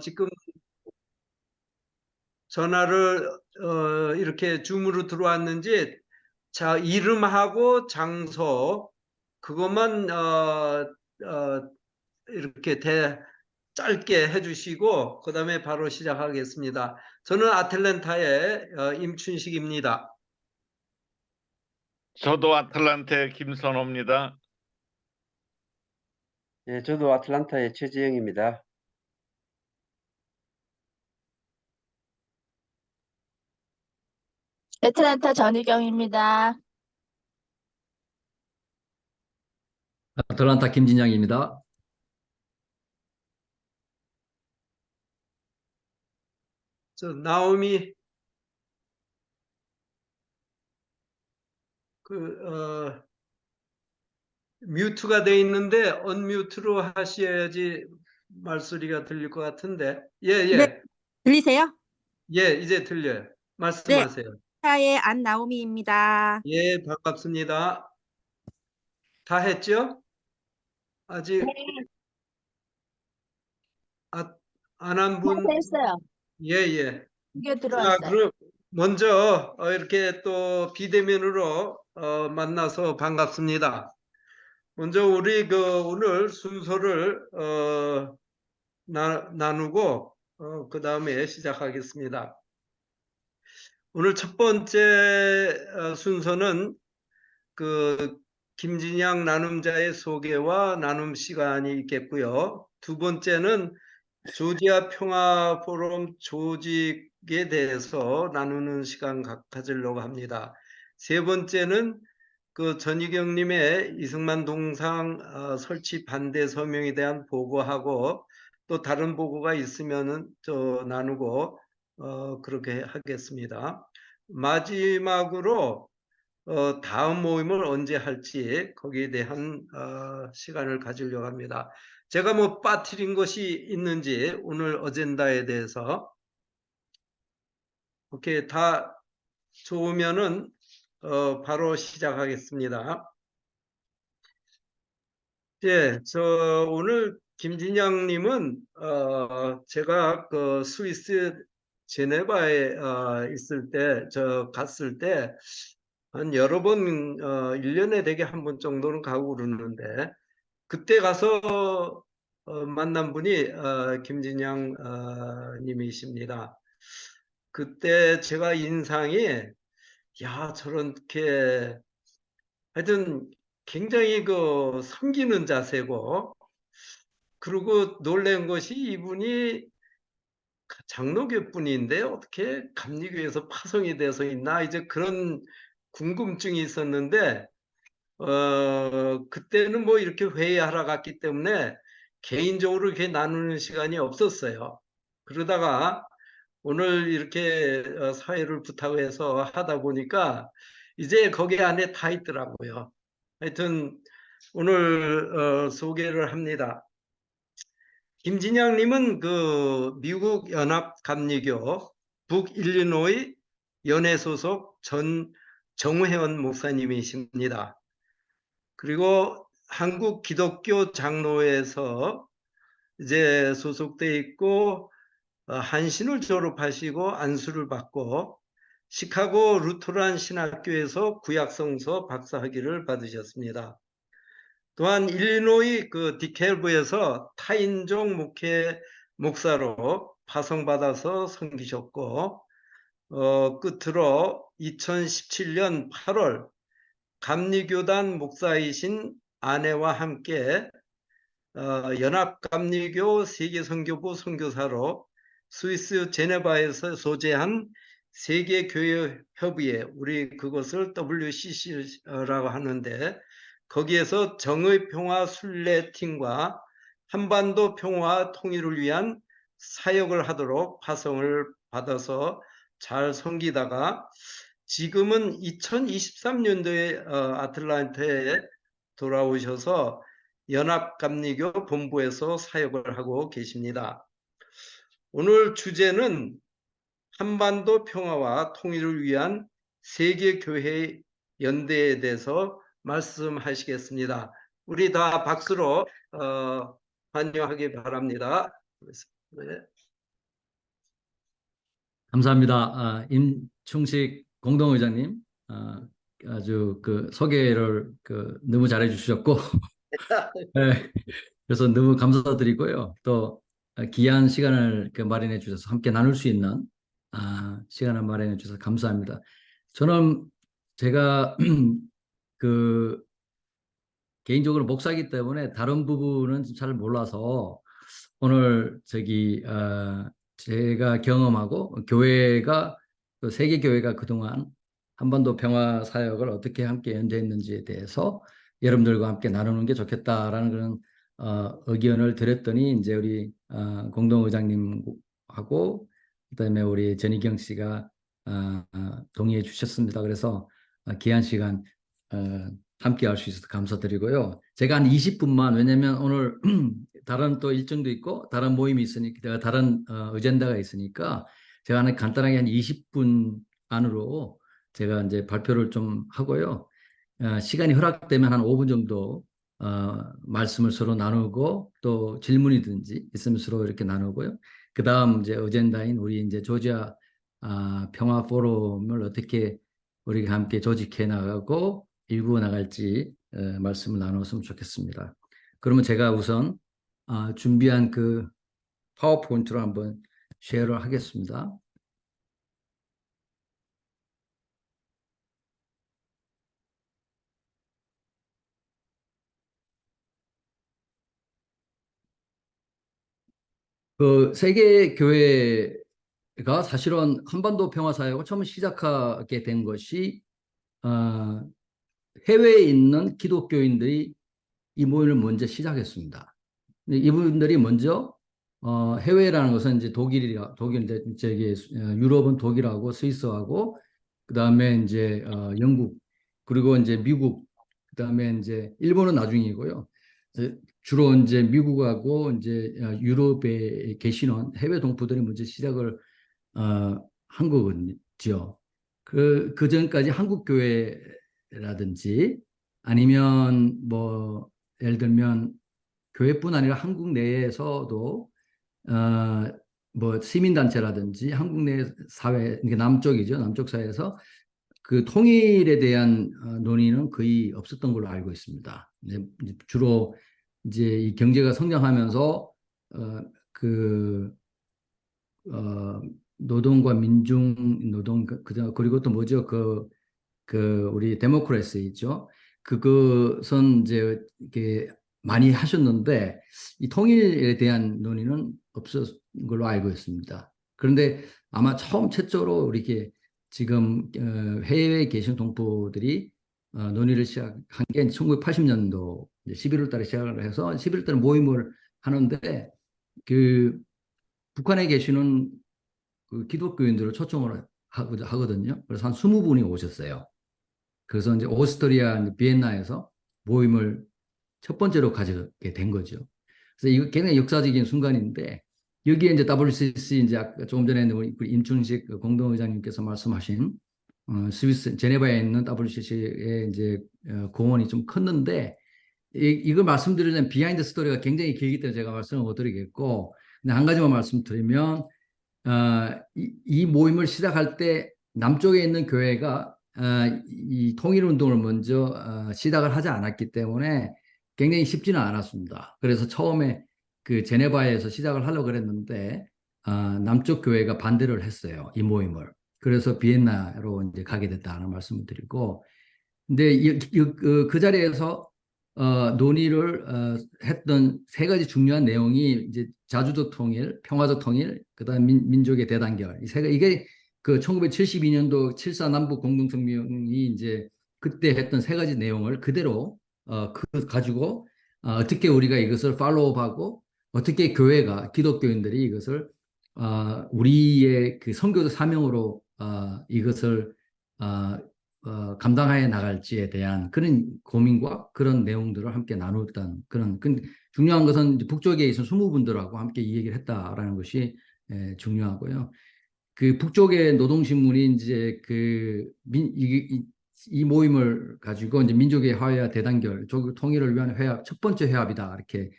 지금 전화를 이렇게 줌으로 들어왔는지 자 이름하고 장소 그것만 이렇게 짧게 해주시고 그다음에 바로 시작하겠습니다. 저는 아틀랜타의 임춘식입니다. 저도 아틀란타의 김선호입니다. 네, 저도 아틀란타의 최지영입니다. 애틀랜타 전희경입니다. 아틀란타 김진양입니다. 나오미 뮤트가 돼 있는데 언뮤트로 하셔야지 말소리가 들릴 것 같은데. 예. 네, 들리세요? 예, 이제 들려요. 말씀하세요. 타의 안나오미입니다. 예, 반갑습니다. 다 했죠? 아직 안 한 분? 했어요. 예. 이게 자, 들어왔어요. 그럼 먼저 이렇게 또 비대면으로 만나서 반갑습니다. 먼저 우리 오늘 순서를 나누고 그 다음에 시작하겠습니다. 오늘 첫 번째 순서는 김진양 나눔자의 소개와 나눔 시간이 있겠고요. 두 번째는 조지아 평화 포럼 조직에 대해서 나누는 시간 가지려고 합니다. 세 번째는 전희경님의 이승만 동상 설치 반대 서명에 대한 보고하고 또 다른 보고가 있으면은 나누고 그렇게 하겠습니다. 마지막으로 다음 모임을 언제 할지 거기에 대한 시간을 가지려고 합니다. 제가 뭐 빠뜨린 것이 있는지 오늘 어젠다에 대해서 오케이 다 좋으면은 바로 시작하겠습니다. 예, 오늘 김진양님은 제가 스위스 제네바에 있을 때 갔을 때 한 여러 번 1년에 되게 한 번 정도는 가고 그러는데 그때 가서 만난 분이 김진양 님이십니다. 그때 제가 인상이 야 저렇게 하여튼 굉장히 섬기는 자세고 그리고 놀란 것이 이분이 장로교 분인데 어떻게 감리교에서 파송이 돼서 있나 이제 그런 궁금증이 있었는데 그때는 뭐 이렇게 회의하러 갔기 때문에 개인적으로 이렇게 나누는 시간이 없었어요. 그러다가 오늘 이렇게 사회를 부탁해서 하다 보니까 이제 거기 안에 다 있더라고요. 하여튼 오늘 소개를 합니다. 김진양님은 미국 연합감리교 북일리노이 연회 소속 정회원 목사님이십니다. 그리고 한국 기독교 장로회에서 이제 소속돼 있고 한신을 졸업하시고 안수를 받고 시카고 루터란 신학교에서 구약성서 박사학위를 받으셨습니다. 또한 일리노이 디켈브에서 타인종 목사로 파송받아서 섬기셨고 끝으로 2017년 8월 감리교단 목사이신 아내와 함께 연합감리교 세계선교부 선교사로 스위스 제네바에서 소재한 세계교회협의회 우리 그것을 WCC라고 하는데 거기에서 정의평화 순례팀과 한반도 평화 통일을 위한 사역을 하도록 파송을 받아서 잘 섬기다가 지금은 2023년도에 아틀란타에 돌아오셔서 연합감리교 본부에서 사역을 하고 계십니다. 오늘 주제는 한반도 평화와 통일을 위한 세계교회 연대에 대해서 말씀하시겠습니다. 우리 다 박수로 환영하기 바랍니다. 네. 감사합니다. 임충식 공동의장님, 아주 그 소개를 너무 잘해 주셨고, 네, 그래서 너무 감사드리고요. 또 귀한 시간을 마련해 주셔서 함께 나눌 수 있는 시간을 마련해 주셔서 감사합니다. 저는 제가 그 개인적으로 목사이기 때문에 다른 부분은 잘 몰라서 오늘 제가 경험하고 교회가 또 세계 교회가 그동안 한반도 평화 사역을 어떻게 함께 연대했는지에 대해서 여러분들과 함께 나누는 게 좋겠다라는 그런 의견을 드렸더니 이제 우리 공동의장님하고 그다음에 우리 전희경 씨가 동의해 주셨습니다. 그래서 귀한 시간 함께 할 수 있어서 감사드리고요. 제가 한 20분만, 왜냐면 오늘 다른 또 일정도 있고 다른 모임이 있으니까, 다른 어젠다가 있으니까 제가 간단하게 한 20분 안으로 제가 이제 발표를 좀 하고요. 시간이 허락되면 한 5분 정도 말씀을 서로 나누고 또 질문이든지 있으면 서로 이렇게 나누고요. 그 다음 이제 어젠다인 우리 이제 조지아 평화 포럼을 어떻게 우리가 함께 조직해 나가고 일구어 나갈지 말씀을 나눴으면 좋겠습니다. 그러면 제가 우선 준비한 그 파워포인트로 한번 쉐어를 하겠습니다. 그 세계 교회가 사실은 한반도 평화 사역을 처음 시작하게 된 것이 해외에 있는 기독교인들이 이 모임을 먼저 시작했습니다. 이분들이 먼저 해외라는 것은 이제 독일 유럽은 독일하고 스위스하고 그다음에 이제 영국 그리고 이제 미국 그다음에 이제 일본은 나중이고요. 주로 이제 미국하고 이제 유럽에 계시는 해외 동포들이 먼저 시작을 한 거거든요. 그 전까지 한국 교회라든지 아니면 뭐 예를 들면 교회뿐 아니라 한국 내에서도 뭐 시민단체라든지 한국 내 사회, 이게 남쪽이죠. 남쪽 사회에서 그 통일에 대한 논의는 거의 없었던 걸로 알고 있습니다. 주로 이제 이 경제가 성장하면서 노동과 민중 그리고 또 뭐죠? 우리 데모크라시 있죠. 그것은 이제 이렇게 많이 하셨는데 이 통일에 대한 논의는 없었던 걸로 알고 있습니다. 그런데 아마 최초로 이렇게 지금 해외에 계신 동포들이 논의를 시작한 게 1980년도 11월 달에 시작을 해서 11월 달에 모임을 하는데 그 북한에 계시는 그 기독교인들을 초청을 하거든요. 그래서 한 20분이 오셨어요. 그래서 이제 오스트리아 비엔나에서 모임을 첫 번째로 가져게 된 거죠. 그래서 이거 굉장히 역사적인 순간인데 여기에 이제 WCC 이제 아까 조금 전에 우리 임충식 공동의장님께서 말씀하신 스위스 제네바에 있는 WCC의 이제 공헌이 좀 컸는데 이걸 말씀드리려면 비하인드 스토리가 굉장히 길기 때문에 제가 말씀을 못 드리겠고 근데 한 가지만 말씀드리면 이 모임을 시작할 때 남쪽에 있는 교회가 이 통일운동을 먼저 시작을 하지 않았기 때문에 굉장히 쉽지는 않았습니다. 그래서 처음에 그 제네바에서 시작을 하려고 그랬는데 남쪽 교회가 반대를 했어요. 이 모임을. 그래서 비엔나로 이제 가게 됐다는 말씀을 드리고 근데 그 자리에서 논의를 했던 세 가지 중요한 내용이 이제 자주적 통일, 평화적 통일, 그다음 민족의 대단결. 이게 그 1972년도 7.4 남북 공동성명이 이제 그때 했던 세 가지 내용을 그대로 가지고 어떻게 우리가 이것을 팔로우하고 어떻게 교회가 기독교인들이 이것을 우리의 그 선교적 사명으로 이것을 감당해 나갈지에 대한 그런 고민과 그런 내용들을 함께 나눴던 그런 중요한 것은 북쪽에 있는 20분들하고 함께 이 얘기를 했다라는 것이 중요하고요. 그 북쪽의 노동신문이 이제 이 모임을 가지고 이제 민족의 화해와 대단결, 조국 통일을 위한 회합, 첫 번째 회합이다 이렇게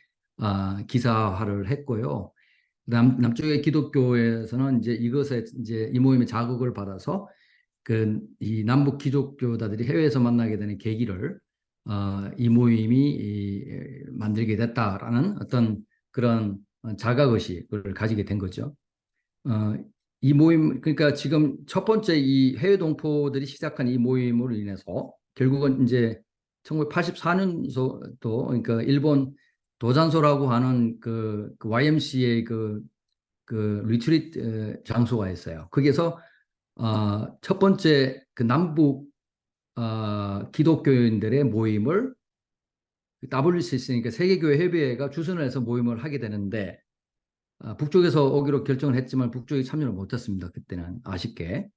기사화를 했고요. 남쪽의 기독교에서는 이제 이것에 이제 이 모임의 자극을 받아서 그 이 남북 기독교자들이 해외에서 만나게 되는 계기를 이 모임이 만들게 됐다라는 어떤 그런 자각의식을 가지게 된 거죠. 이 모임, 그러니까 지금 첫 번째 이 해외 동포들이 시작한 이 모임으로 인해서 결국은 이제 1984년도, 그러니까 일본 도산소라고 하는 그 YMCA 그 리트리트 장소가 있어요. 거기서 첫 번째 그 남북 기독교인들의 모임을 WCC, 그러니까 세계교회 협의회가 주선을 해서 모임을 하게 되는데 북쪽에서 오기로 결정을 했지만 북쪽이 참여를 못했습니다. 그때는 아쉽게.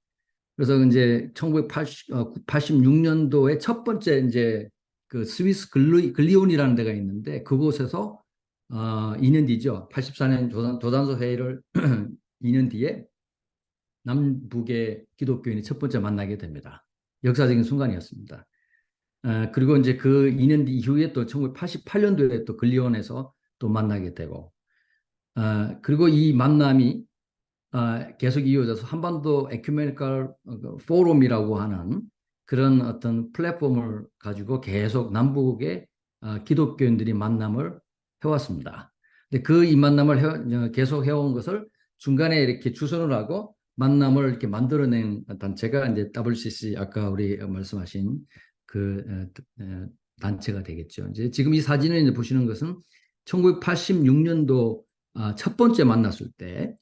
그래서 이제 1986년도에 첫 번째 이제 그 스위스 글리온이라는 데가 있는데 그곳에서 2년 뒤죠. 84년 도산소 회의를 2년 뒤에 남북의 기독교인이 첫 번째 만나게 됩니다. 역사적인 순간이었습니다. 그리고 이제 그 2년 이후에 또 1988년도에 또 글리온에서 또 만나게 되고, 그리고 이 만남이 계속 이어져서 한반도 에큐메니컬 포럼이라고 하는 그런 어떤 플랫폼을 가지고 계속 남북의 기독교인들이 만남을 해왔습니다. 근데 그 이 만남을 계속 해온 것을 중간에 이렇게 주선을 하고 만남을 이렇게 만들어낸 단체가 이제 WCC, 아까 우리 말씀하신 그 단체가 되겠죠. 이제 지금 이 사진을 이제 보시는 것은 1986년도 첫 번째 만났을 때,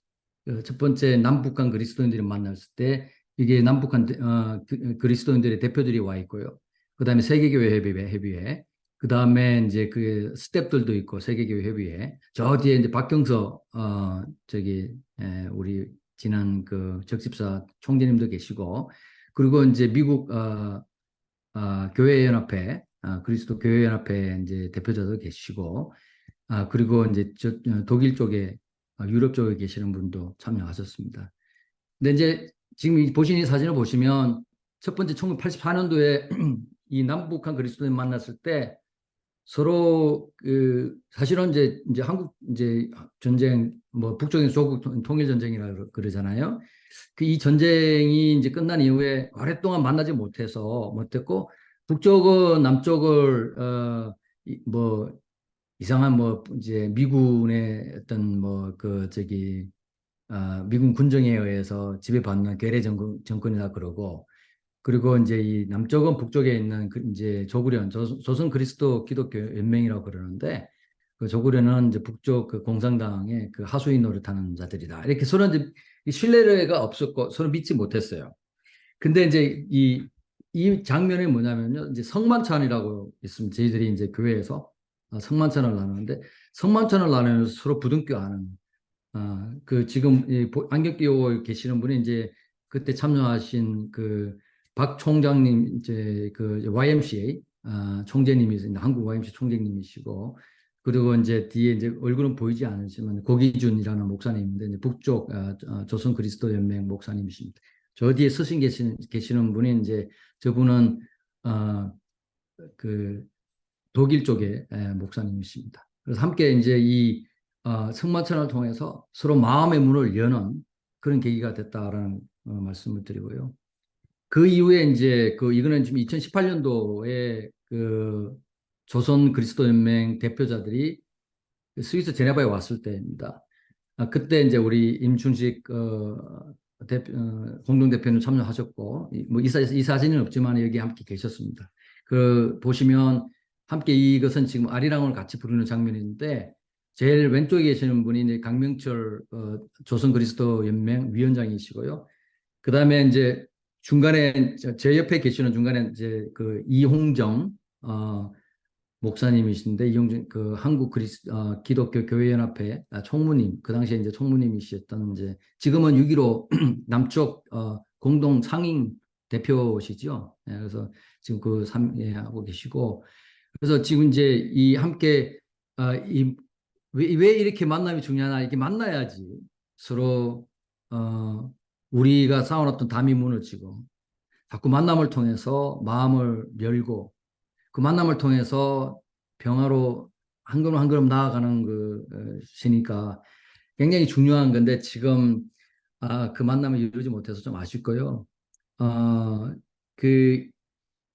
첫 번째 남북한 그리스도인들이 만났을 때 이게 남북한 그리스도인들의 대표들이 와 있고요. 그다음에 세계교회 협의회, 그다음에 이제 그 스텝들도 있고 세계교회 협의회. 저 뒤에 이제 박경서 우리 지난 그 적십사 총재님도 계시고, 그리고 이제 미국 교회연합회, 그리스도 교회연합회 이제 대표자도 계시고, 그리고 이제 독일 쪽에 유럽 쪽에 계시는 분도 참여하셨습니다. 근데 이제 지금 보신 이 사진을 보시면 첫 번째 1984년도에 이 남북한 그리스도인 만났을 때 서로 사실은 이제 한국 이제 전쟁, 뭐 북쪽에서 조국 통일 전쟁이라 그러잖아요. 그 이 전쟁이 이제 끝난 이후에 오랫동안 만나지 못했고, 북쪽은 남쪽을 뭐 이상한 뭐 이제 미군의 어떤 뭐 미군 군정에 의해서 지배받는 괴뢰 정권이라 그러고, 그리고 이제 이 남쪽은 북쪽에 있는 이제 조구련, 조선 그리스도 기독교 연맹이라고 그러는데, 그 조구련은 이제 북쪽 그 공산당의 그 하수인 노릇하는 자들이다. 이렇게 서로 이제 신뢰가 없었고 서로 믿지 못했어요. 근데 이제 이 장면이 뭐냐면요, 이제 성만찬이라고 있으면 저희들이 이제 교회에서 성만찬을 나누는데, 성만찬을 나누면서 서로 부둥켜하는, 그 지금 안경 끼고 계시는 분이 이제 그때 참여하신 그 박 총장님, 이제 그 YMCA 총재님이세요. 한국 YMCA 총재님이시고, 그리고 이제 뒤에 이제 얼굴은 보이지 않으시면 고기준이라는 목사님인데, 이제 북쪽 조선 그리스도 연맹 목사님이십니다. 저 뒤에 서신 계시는 분이 이제 저분은 그 독일 쪽의 목사님이십니다. 그래서 함께 이제 이 성만찬을 통해서 서로 마음의 문을 여는 그런 계기가 됐다라는 말씀을 드리고요. 그 이후에 이제 이거는 지금 2018년도에 그 조선 그리스도 연맹 대표자들이 스위스 제네바에 왔을 때입니다. 그때 이제 우리 임춘식 공동대표는 참여하셨고, 뭐 이 사진은 없지만 여기 함께 계셨습니다. 그 보시면 함께 이것은 지금 아리랑을 같이 부르는 장면인데, 제일 왼쪽에 계시는 분이 이제 강명철 조선 그리스도 연맹 위원장이시고요. 그 다음에 이제 중간에 제 옆에 계시는 중간에 이제 그 이홍정 목사님이신데, 이홍정 그 한국 기독교 교회연합회 총무님, 그 당시에 이제 총무님이셨던, 이제 지금은 6.15 남쪽 공동 상임 대표시죠. 그래서 지금 그 하고 계시고, 그래서 지금 이제 이 함께 왜 이렇게 만남이 중요하나, 이렇게 만나야지 서로 우리가 쌓아놨던 담이 무너지고, 자꾸 만남을 통해서 마음을 열고, 그 만남을 통해서 평화로 한 걸음 한 걸음 나아가는 것이니까, 굉장히 중요한 건데 지금 그 만남을 이루지 못해서 좀 아쉽고요. 그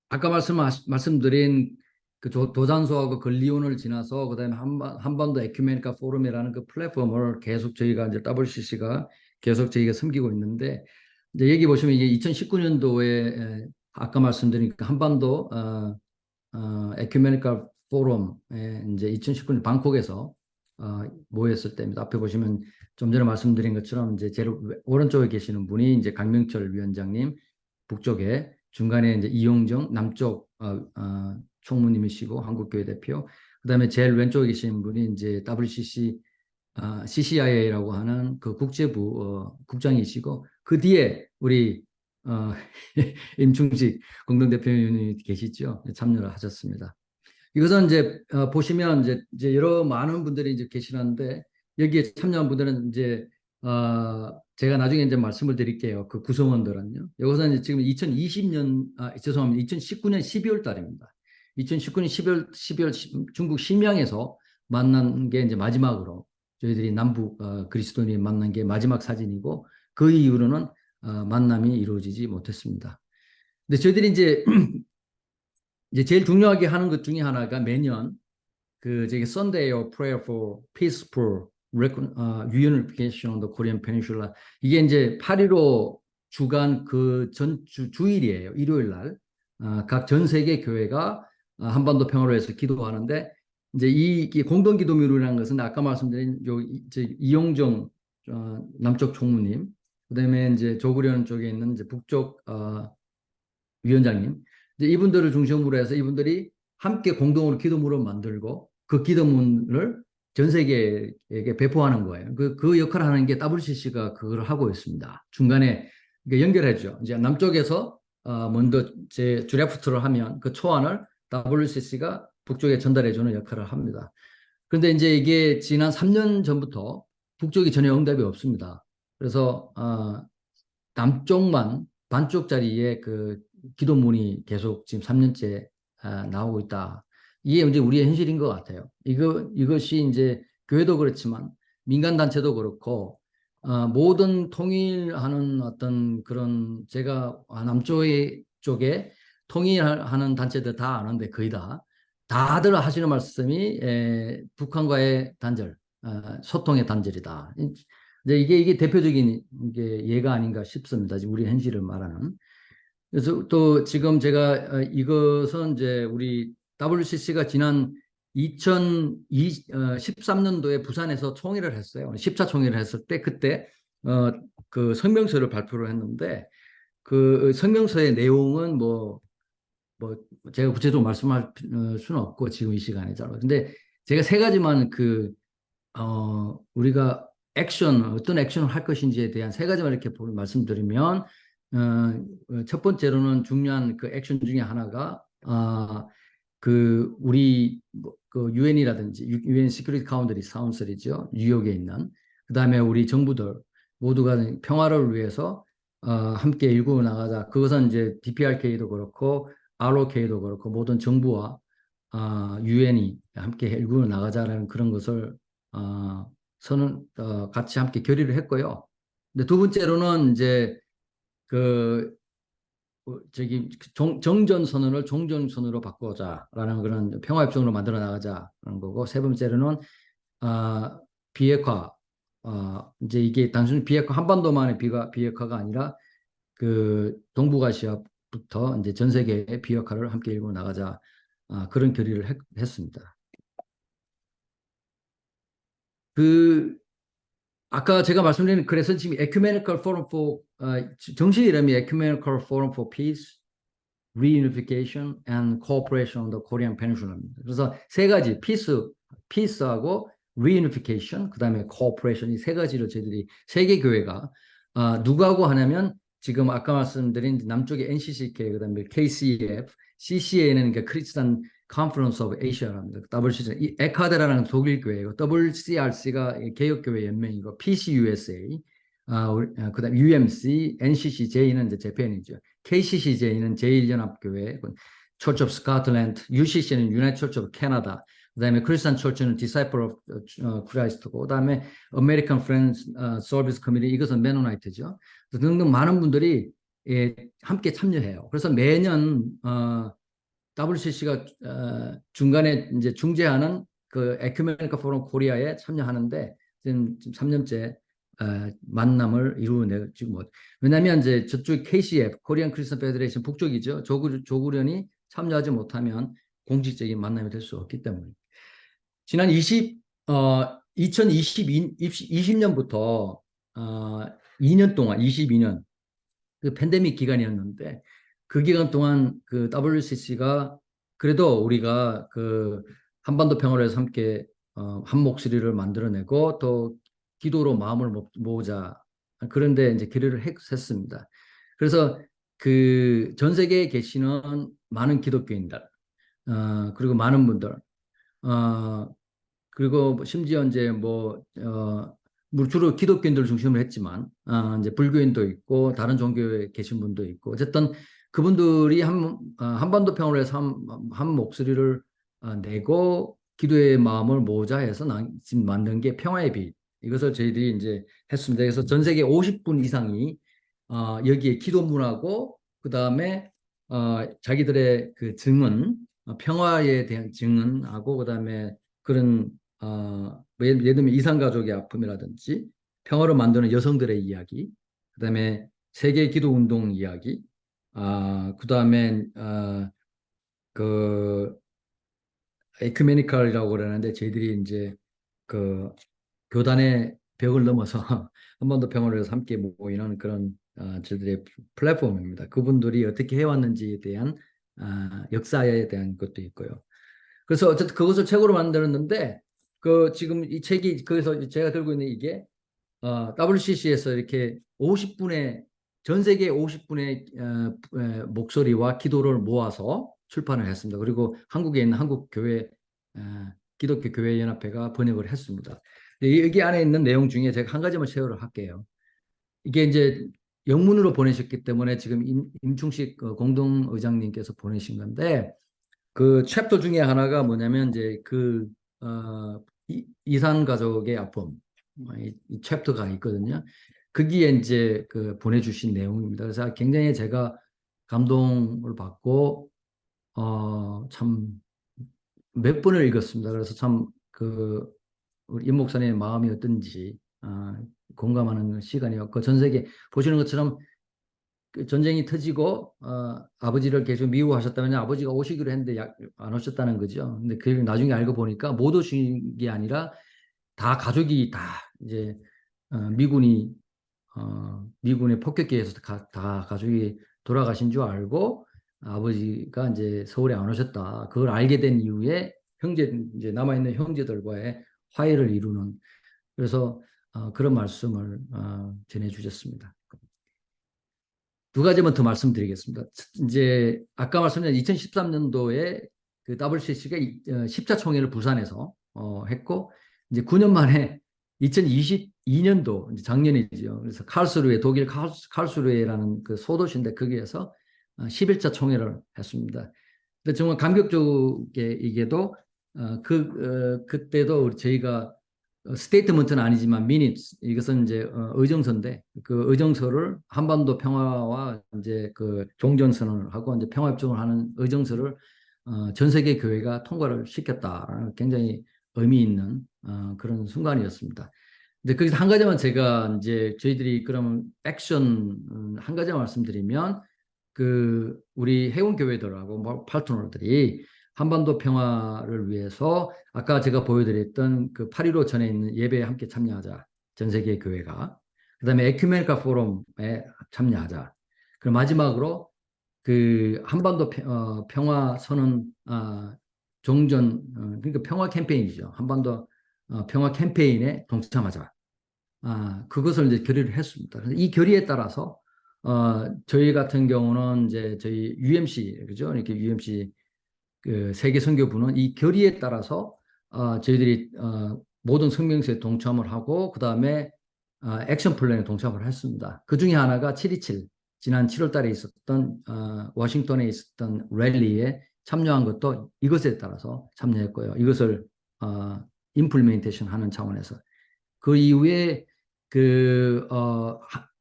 아까 말씀드린 그 도산소하고 근리온을 지나서 그다음에 한반도 에큐메니카 포럼이라는 그 플랫폼을 계속 저희가 이제 WCC가 계속 저희가 섬기고 있는데 이제 여기 보시면 이게 2019년도에 아까 말씀드린 그 한반도 에큐메니카 포럼에 이제 2019년 방콕에서 모였을 때입니다. 앞에 보시면 좀 전에 말씀드린 것처럼 이제 제일 오른쪽에 계시는 분이 이제 강명철 위원장님, 북쪽에 중간에 이제 이용정 남쪽 총무님이시고 한국교회 대표, 그다음에 제일 왼쪽에 계시는 분이 이제 WCC CCIA라고 하는 그 국제부 국장이시고 그 뒤에 우리 임충식 공동대표님이 계시죠. 참여를 하셨습니다. 이것은 이제 보시면 이제 여러 많은 분들이 이제 계시는데 여기에 참여한 분들은 이제 제가 나중에 이제 말씀을 드릴게요. 그 구성원들은요. 이것은 지금 2020년 죄송합니다. 2019년 12월 달입니다. 2019년 12월 중국 심양에서 만난 게 이제 마지막으로 저희들이 남북 그리스도인이 만난 게 마지막 사진이고 그 이후로는 만남이 이루어지지 못했습니다. 근데 저희들이 이제 제일 중요하게 하는 것 중에 하나가 매년 그 저기 Sunday of Prayer for Peaceful Reunification on the Korean Peninsula, 이게 이제 8.15 주간 그 주일이에요. 일요일 날 각 전 세계 교회가 한반도 평화를 위해서 기도하는데 이제 이 공동 기도묘라는 것은 아까 말씀드린 이용정 남쪽 총무님, 그다음에 이제 조구련 쪽에 있는 이제 북쪽 위원장님, 이제 이분들을 중심으로 해서 이분들이 함께 공동으로 기도문을 만들고 그 기도문을 전 세계에게 배포하는 거예요. 그 역할을 하는 게 WCC가 그걸 하고 있습니다. 중간에 연결해줘. 이제 남쪽에서 먼저 제 드래프트를 하면 그 초안을 WCC가 북쪽에 전달해주는 역할을 합니다. 그런데 이제 이게 지난 3년 전부터 북쪽이 전혀 응답이 없습니다. 그래서 남쪽만 반쪽짜리의 그 기도문이 계속 지금 3년째 나오고 있다. 이게 이제 우리의 현실인 것 같아요. 이것이 이제 교회도 그렇지만 민간 단체도 그렇고 모든 통일하는 어떤 그런 제가 쪽에 통일하는 단체들 다 아는데 거의 다들 하시는 말씀이 북한과의 단절, 소통의 단절이다. 이제 이게 대표적인 게 예가 아닌가 싶습니다. 지금 우리 현실을 말하는. 그래서 또 지금 제가 이것은 이제 우리 WCC가 지난 2013년도에 부산에서 총회를 했어요. 10차 총회를 했을 때 그때 그 성명서를 발표를 했는데 그 성명서의 내용은 뭐 제가 구체적으로 말씀할 수는 없고 지금 이 시간이잖아요. 근데 제가 세 가지만 우리가 어떤 액션을 할 것인지에 대한 세 가지만 이렇게 말씀드리면 첫 번째로는 중요한 그 액션 중에 하나가 그 우리 그 유엔이라든지 유엔 시큐리티 카운슬이죠. 뉴욕에 있는 그다음에 우리 정부들 모두가 평화를 위해서 함께 일구어 나가자. 그것은 이제 DPRK도 그렇고 ROK도 그렇고 모든 정부와 유엔이 함께 일구어 나가자라는 그런 것을 같이 함께 결의를 했고요. 근데 두 번째로는 이제 정전선언을 종전선언으로 바꾸자라는 그런 평화협정으로 만들어 나가자라는 거고, 세 번째로는 비핵화, 이제 이게 단순히 비핵화 한반도만의 비핵화가 아니라 그 동북아시아부터 이제 전 세계의 비핵화를 함께 일구어 나가자, 그런 결의를 했습니다. 아까 제가 말씀드린 그래서 지금 Ecumenical Forum for 정식 이름이 Ecumenical Forum for Peace, Reunification and Cooperation on the Korean Peninsula입니다. 그래서 세 가지 Peace하고 Reunification, 그다음에 Cooperation, 이 세 가지를 저희들이 세계 교회가 누구하고 하냐면 지금 아까 말씀드린 남쪽에 NCCK, 그다음에 KCF, CCA는 그러니까 크리스찬 Conference of Asia랍니다. WCC, 이 에카데라는 독일 교회고, WCRC가 개혁교회 연맹이고, PCUSA, 그다음 UMC, NCCJ는 이제 재팬이죠. KCCJ는 제1연합교회, Church of Scotland, UCC는 United Church of Canada, 그다음에 크리스천 철치는 Disciple of Christ고, 그다음에 American Friends Service Committee, 이것은 메노나이트죠. 등등 많은 분들이 함께 참여해요. 그래서 매년 WCC가 중간에 이제 중재하는 그 에큐메니컬 포럼 코리아에 참여하는데 지금 3년째 만남을 이루어내고, 뭐 왜냐하면 이제 저쪽 KCF 코리안 크리스천 페더레이션 북쪽이죠. 조구련이 참여하지 못하면 공식적인 만남이 될 수 없기 때문에 지난 2020년부터 2년 동안 22년 그 팬데믹 기간이었는데 그 기간 동안 그 WCC가 그래도 우리가 그 한반도 평화를 함께 한 목소리를 만들어내고 또 기도로 마음을 모으자, 그런데 이제 기도를 했습니다. 그래서 그 전 세계에 계시는 많은 기독교인들 그리고 많은 분들 그리고 심지어 이제 뭐 주로 기독교인들 중심으로 했지만 이제 불교인도 있고 다른 종교에 계신 분도 있고, 어쨌든 그분들이 한반도 평화를 위해서 한 목소리를 내고 기도의 마음을 모으자 해서 지금 만든 게 평화의 빛, 이것을 저희들이 이제 했습니다. 그래서 전 세계 50분 이상이 여기에 기도문하고 그 다음에 자기들의 그 증언, 평화에 대한 증언하고 그 다음에 그런 예를 들면 이산가족의 아픔이라든지 평화를 만드는 여성들의 이야기, 그 다음에 세계 기도 운동 이야기, 그 다음에 그 에큐메니컬이라고 그러는데 저희들이 이제 그 교단의 벽을 넘어서 한반도 평화를 위해서 함께 모이는 그런 저희들의 플랫폼입니다. 그분들이 어떻게 해왔는지에 대한 역사에 대한 것도 있고요. 그래서 어쨌든 그것을 책으로 만들었는데 지금 이 책이, 그래서 제가 들고 있는 이게 WCC에서 이렇게 50분의 전 세계 50분의 목소리와 기도를 모아서 출판을 했습니다. 그리고 한국에 있는 한국교회 기독교 교회 연합회가 번역을 했습니다. 여기 안에 있는 내용 중에 제가 한 가지만 쉐어를 할게요. 이게 이제 영문으로 보내셨기 때문에 지금 임충식 공동의장님께서 보내신 건데, 그 챕터 중에 하나가 뭐냐면 이제 그 이산 가족의 아픔, 이 챕터가 있거든요. 거기에 이제 그 보내주신 내용입니다. 그래서 굉장히 제가 감동을 받고 참 몇 번을 읽었습니다. 그래서 참 우리 임 목사님의 마음이 어떤지 공감하는 시간이었고, 전 세계 보시는 것처럼 그 전쟁이 터지고 아버지를 계속 미워하셨다면 아버지가 오시기로 했는데 안 오셨다는 거죠. 근데 그 나중에 알고 보니까 못 오신 게 아니라 다 가족이 다 이제 미군의 폭격기에 의해서 다 가족이 돌아가신 줄 알고 아버지가 이제 서울에 안 오셨다. 그걸 알게 된 이후에 이제 남아있는 형제들과의 화해를 이루는, 그래서 그런 말씀을 전해주셨습니다. 두 가지만 더 말씀드리겠습니다. 이제 아까 말씀드린 2013년도에 그 WCC가 10차 총회를 부산에서 했고, 이제 9년 만에 2022년도 이제 작년이죠. 그래서 독일 칼스루에라는 그 소도시인데 거기에서 11차 총회를 했습니다. 근데 정말 감격적이게도 그때도 저희가 스테이트먼트는 아니지만 미니츠, 이것은 이제 의정서인데 그 의정서를 한반도 평화와 이제 그 종전선언을 하고 이제 평화협정을 하는 의정서를 전 세계 교회가 통과를 시켰다. 굉장히 의미 있는 그런 순간이었습니다. 근데 거기서 한 가지만 제가 이제 저희들이 그러면 액션 한 가지만 말씀드리면, 그 우리 해운 교회들하고 파트너들이 한반도 평화를 위해서 아까 제가 보여드렸던 그 8.15 전에 있는 예배에 함께 참여하자, 전 세계 교회가. 그다음에 에큐메니컬 포럼에 참여하자. 그리고 마지막으로 그 한반도 평화 선언 종전 그러니까 평화 캠페인이죠. 한반도 평화 캠페인에 동참하자. 그것을 이제 결의를 했습니다. 그래서 이 결의에 따라서 저희 같은 경우는 이제 저희 UMC, 그죠? 이렇게 UMC 그 세계 선교부는 이 결의에 따라서 저희들이 모든 성명서에 동참을 하고 그 다음에 액션 플랜에 동참을 했습니다. 그 중에 하나가 7.27 지난 7월 달에 있었던 워싱턴에 있었던 랠리에 참여한 것도 이것에 따라서 참여했고요. 이것을 임플리멘테이션 하는 차원에서. 그 이후에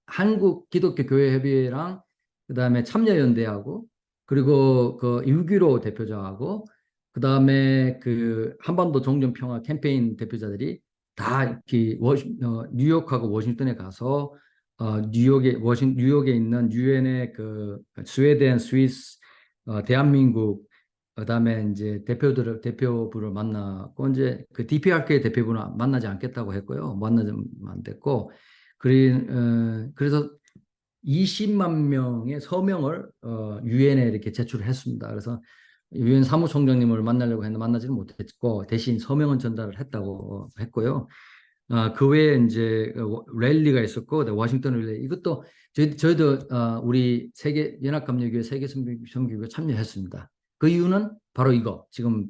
한국 기독교 교회 협의회랑 그다음에 참여연대하고 그리고 그 6.15 대표자하고 그다음에 그 한반도 종전평화 캠페인 대표자들이 다 이렇게 뉴욕하고 워싱턴에 가서 뉴욕에 있는 유엔의 그 스웨덴, 스위스, 대한민국 그다음에 이제 대표부를 만나고 이제 그 DPRK 대표부는 만나지 않겠다고 했고요. 만나지 안 됐고 그래서 20만 명의 서명을 유엔에 이렇게 제출했습니다. 그래서 유엔 사무총장님을 만나려고 했는데 만나지는 못했고 대신 서명은 전달을 했다고 했고요. 그 외에 이제 랠리가 있었고 워싱턴 랠리 이것도 저희도 우리 세계 연합감리교회 세계 선교회 참여했습니다. 그 이유는 바로 이거 지금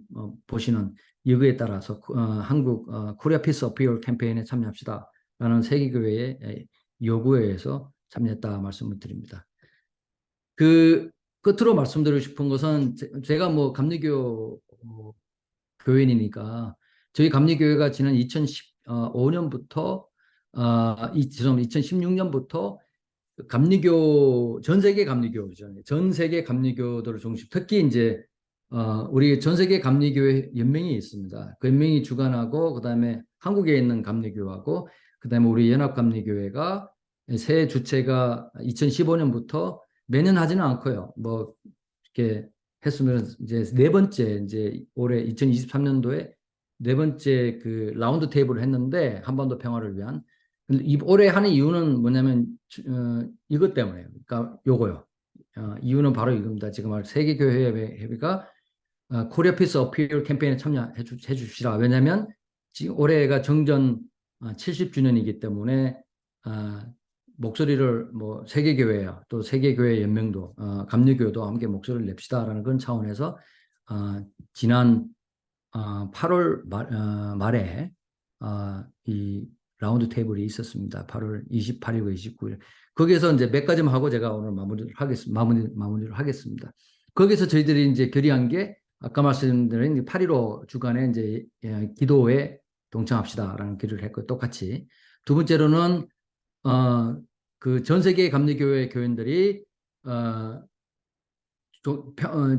보시는 이거에 따라서 한국 코리아 피스 어피얼 캠페인에 참여합시다라는 세계교회의 요구에 의해서 참여했다 말씀을 드립니다. 그 끝으로 말씀드리고 싶은 것은 제가 뭐 감리교 교인이니까 저희 감리교회가 지난 2015년부터 2016년부터 감리교 전 세계 감리교죠. 전 세계 감리교도를 중심 특히 이제 우리 전 세계 감리교회 연맹이 있습니다. 그 연맹이 주관하고 그다음에 한국에 있는 감리교하고 그다음에 우리 연합감리교회가 새 주체가 2015년부터 매년 하지는 않고요. 뭐 이렇게 했으면 이제 네 번째 이제 올해 2023년도에 네 번째 그 라운드 테이블을 했는데 한반도 평화를 위한. 근데 올해 하는 이유는 뭐냐면 이것 때문에요. 그러니까 요거요. 이유는 바로 이겁니다. 지금 세계교회협의가 코리아 피스 어피얼 캠페인에 참여해 주시라. 왜냐하면 지금 올해가 정전 70주년이기 때문에 목소리를 뭐 세계교회야 또 세계교회 연맹도 감리교도 함께 목소리를 냅시다라는 그런 차원에서 지난 8월 말에 이 라운드 테이블이 있었습니다. 8월 28일과 29일. 거기에서 이제 몇 가지만 하고 제가 오늘 마무리를 하겠습니다. 거기서 저희들이 이제 결의한 게 아까 말씀드린 8.15 주간에 이제 기도에 동참합시다라는 결의를 했고 똑같이 두 번째로는 그 전 세계 감리교회 교인들이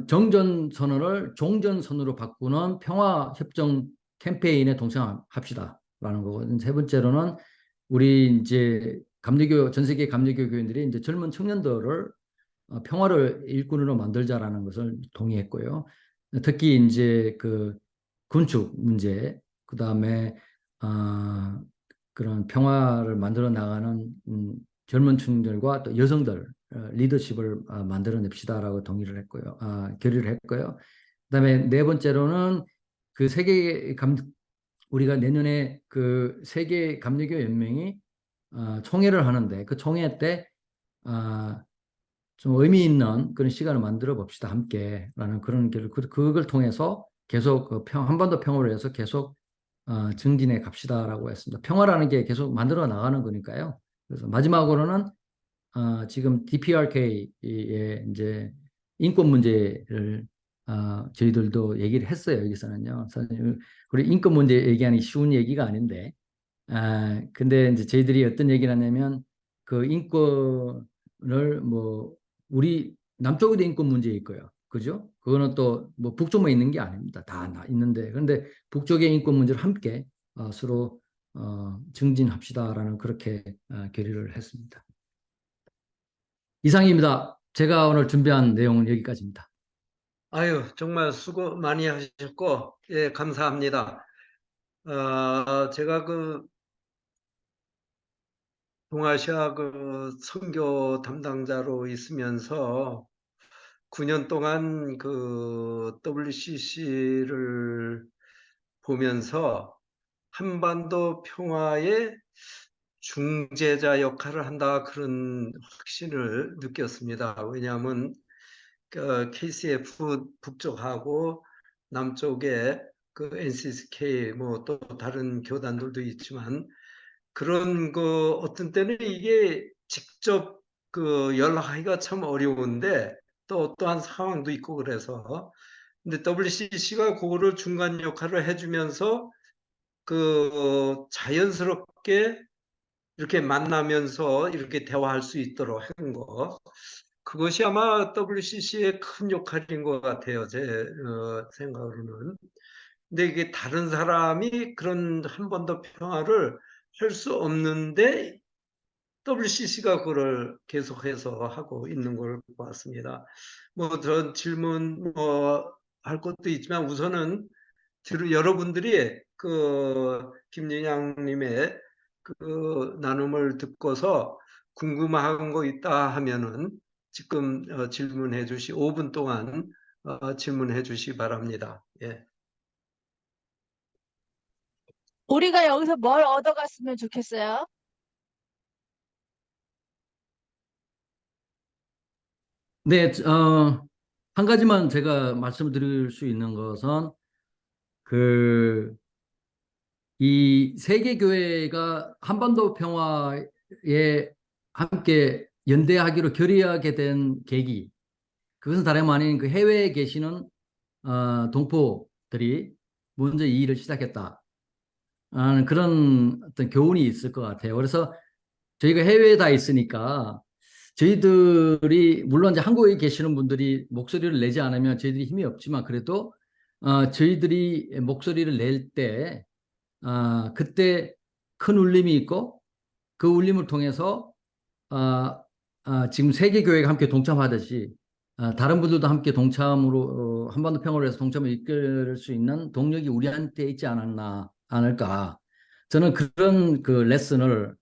정전 선언을 종전 선언으로 바꾸는 평화 협정 캠페인에 동참합시다라는 거고 세 번째로는 우리 이제 전 세계 감리교 교인들이 이제 젊은 청년들을 평화를 일꾼으로 만들자라는 것을 동의했고요. 특히 이제 그 건축 문제, 그 다음에 그런 평화를 만들어 나가는 젊은 청년들과 또 여성들 리더십을 만들어냅시다라고 동의를 했고요. 결의를 했고요. 그다음에 네 번째로는 그 우리가 내년에 그 세계 감리교 연맹이 총회를 하는데 그 총회 때 좀 의미 있는 그런 시간을 만들어 봅시다 함께라는 그런 그걸 통해서 계속 한반도 평화를 위해서 계속 증진해 갑시다라고 했습니다. 평화라는 게 계속 만들어 나가는 거니까요. 그래서 마지막으로는 지금 DPRK의 이제 인권 문제를 저희들도 얘기를 했어요. 여기서는요. 우리 인권 문제 얘기하는 게 쉬운 얘기가 아닌데, 근데 이제 저희들이 어떤 얘기를 하냐면 그 인권을 뭐 우리 남쪽에도 인권 문제 있고요. 그죠? 그거는 또 뭐 북쪽만 있는 게 아닙니다. 다 있는데, 그런데 북쪽의 인권 문제를 함께 서로 증진합시다라는 그렇게 결의를 했습니다. 이상입니다. 제가 오늘 준비한 내용은 여기까지입니다. 아유, 정말 수고 많이 하셨고, 예, 감사합니다. 제가 그 동아시아 그 선교 담당자로 있으면서 9년 동안 그 WCC를 보면서 한반도 평화의 중재자 역할을 한다 그런 확신을 느꼈습니다. 왜냐하면 KCF 북쪽하고 남쪽에 그 NCSK 뭐 또 다른 교단들도 있지만 그런 그 어떤 때는 이게 직접 그 연락하기가 참 어려운데 또 어떠한 상황도 있고 그래서 근데 WCC가 그거를 중간 역할을 해주면서 자연스럽게 이렇게 만나면서 이렇게 대화할 수 있도록 한 거. 그것이 아마 WCC의 큰 역할인 것 같아요. 제 생각으로는. 근데 이게 다른 사람이 그런 한 번 더 평화를 할 수 없는데 WCC가 그걸 계속해서 하고 있는 걸 봤습니다. 뭐 전 질문 할 것도 있지만 우선은 여러분들이 김윤양님의 나눔을 듣고서 궁금한 거 있다 하면은 지금 질문해 주시 5분 동안 질문해 주시 바랍니다. 예. 우리가 여기서 뭘 얻어갔으면 좋겠어요? 네, 한 가지만 제가 말씀드릴 수 있는 것은 이 세계 교회가 한반도 평화에 함께 연대하기로 결의하게 된 계기, 그것은 다름 아닌 그 해외에 계시는 동포들이 먼저 이 일을 시작했다. 그런 어떤 교훈이 있을 것 같아요. 그래서 저희가 해외에 다 있으니까 저희들이 물론 이제 한국에 계시는 분들이 목소리를 내지 않으면 저희들이 힘이 없지만 그래도 저희들이 목소리를 낼 때 그때 큰 울림이 있고 그 울림을 통해서 지금 세계 교회가 함께 동참하듯이 다른 분들도 함께 동참으로 한반도 평화를 위해서 동참을 이끌 수 있는 동력이 우리한테 있지 않을까. 저는 그런 레슨을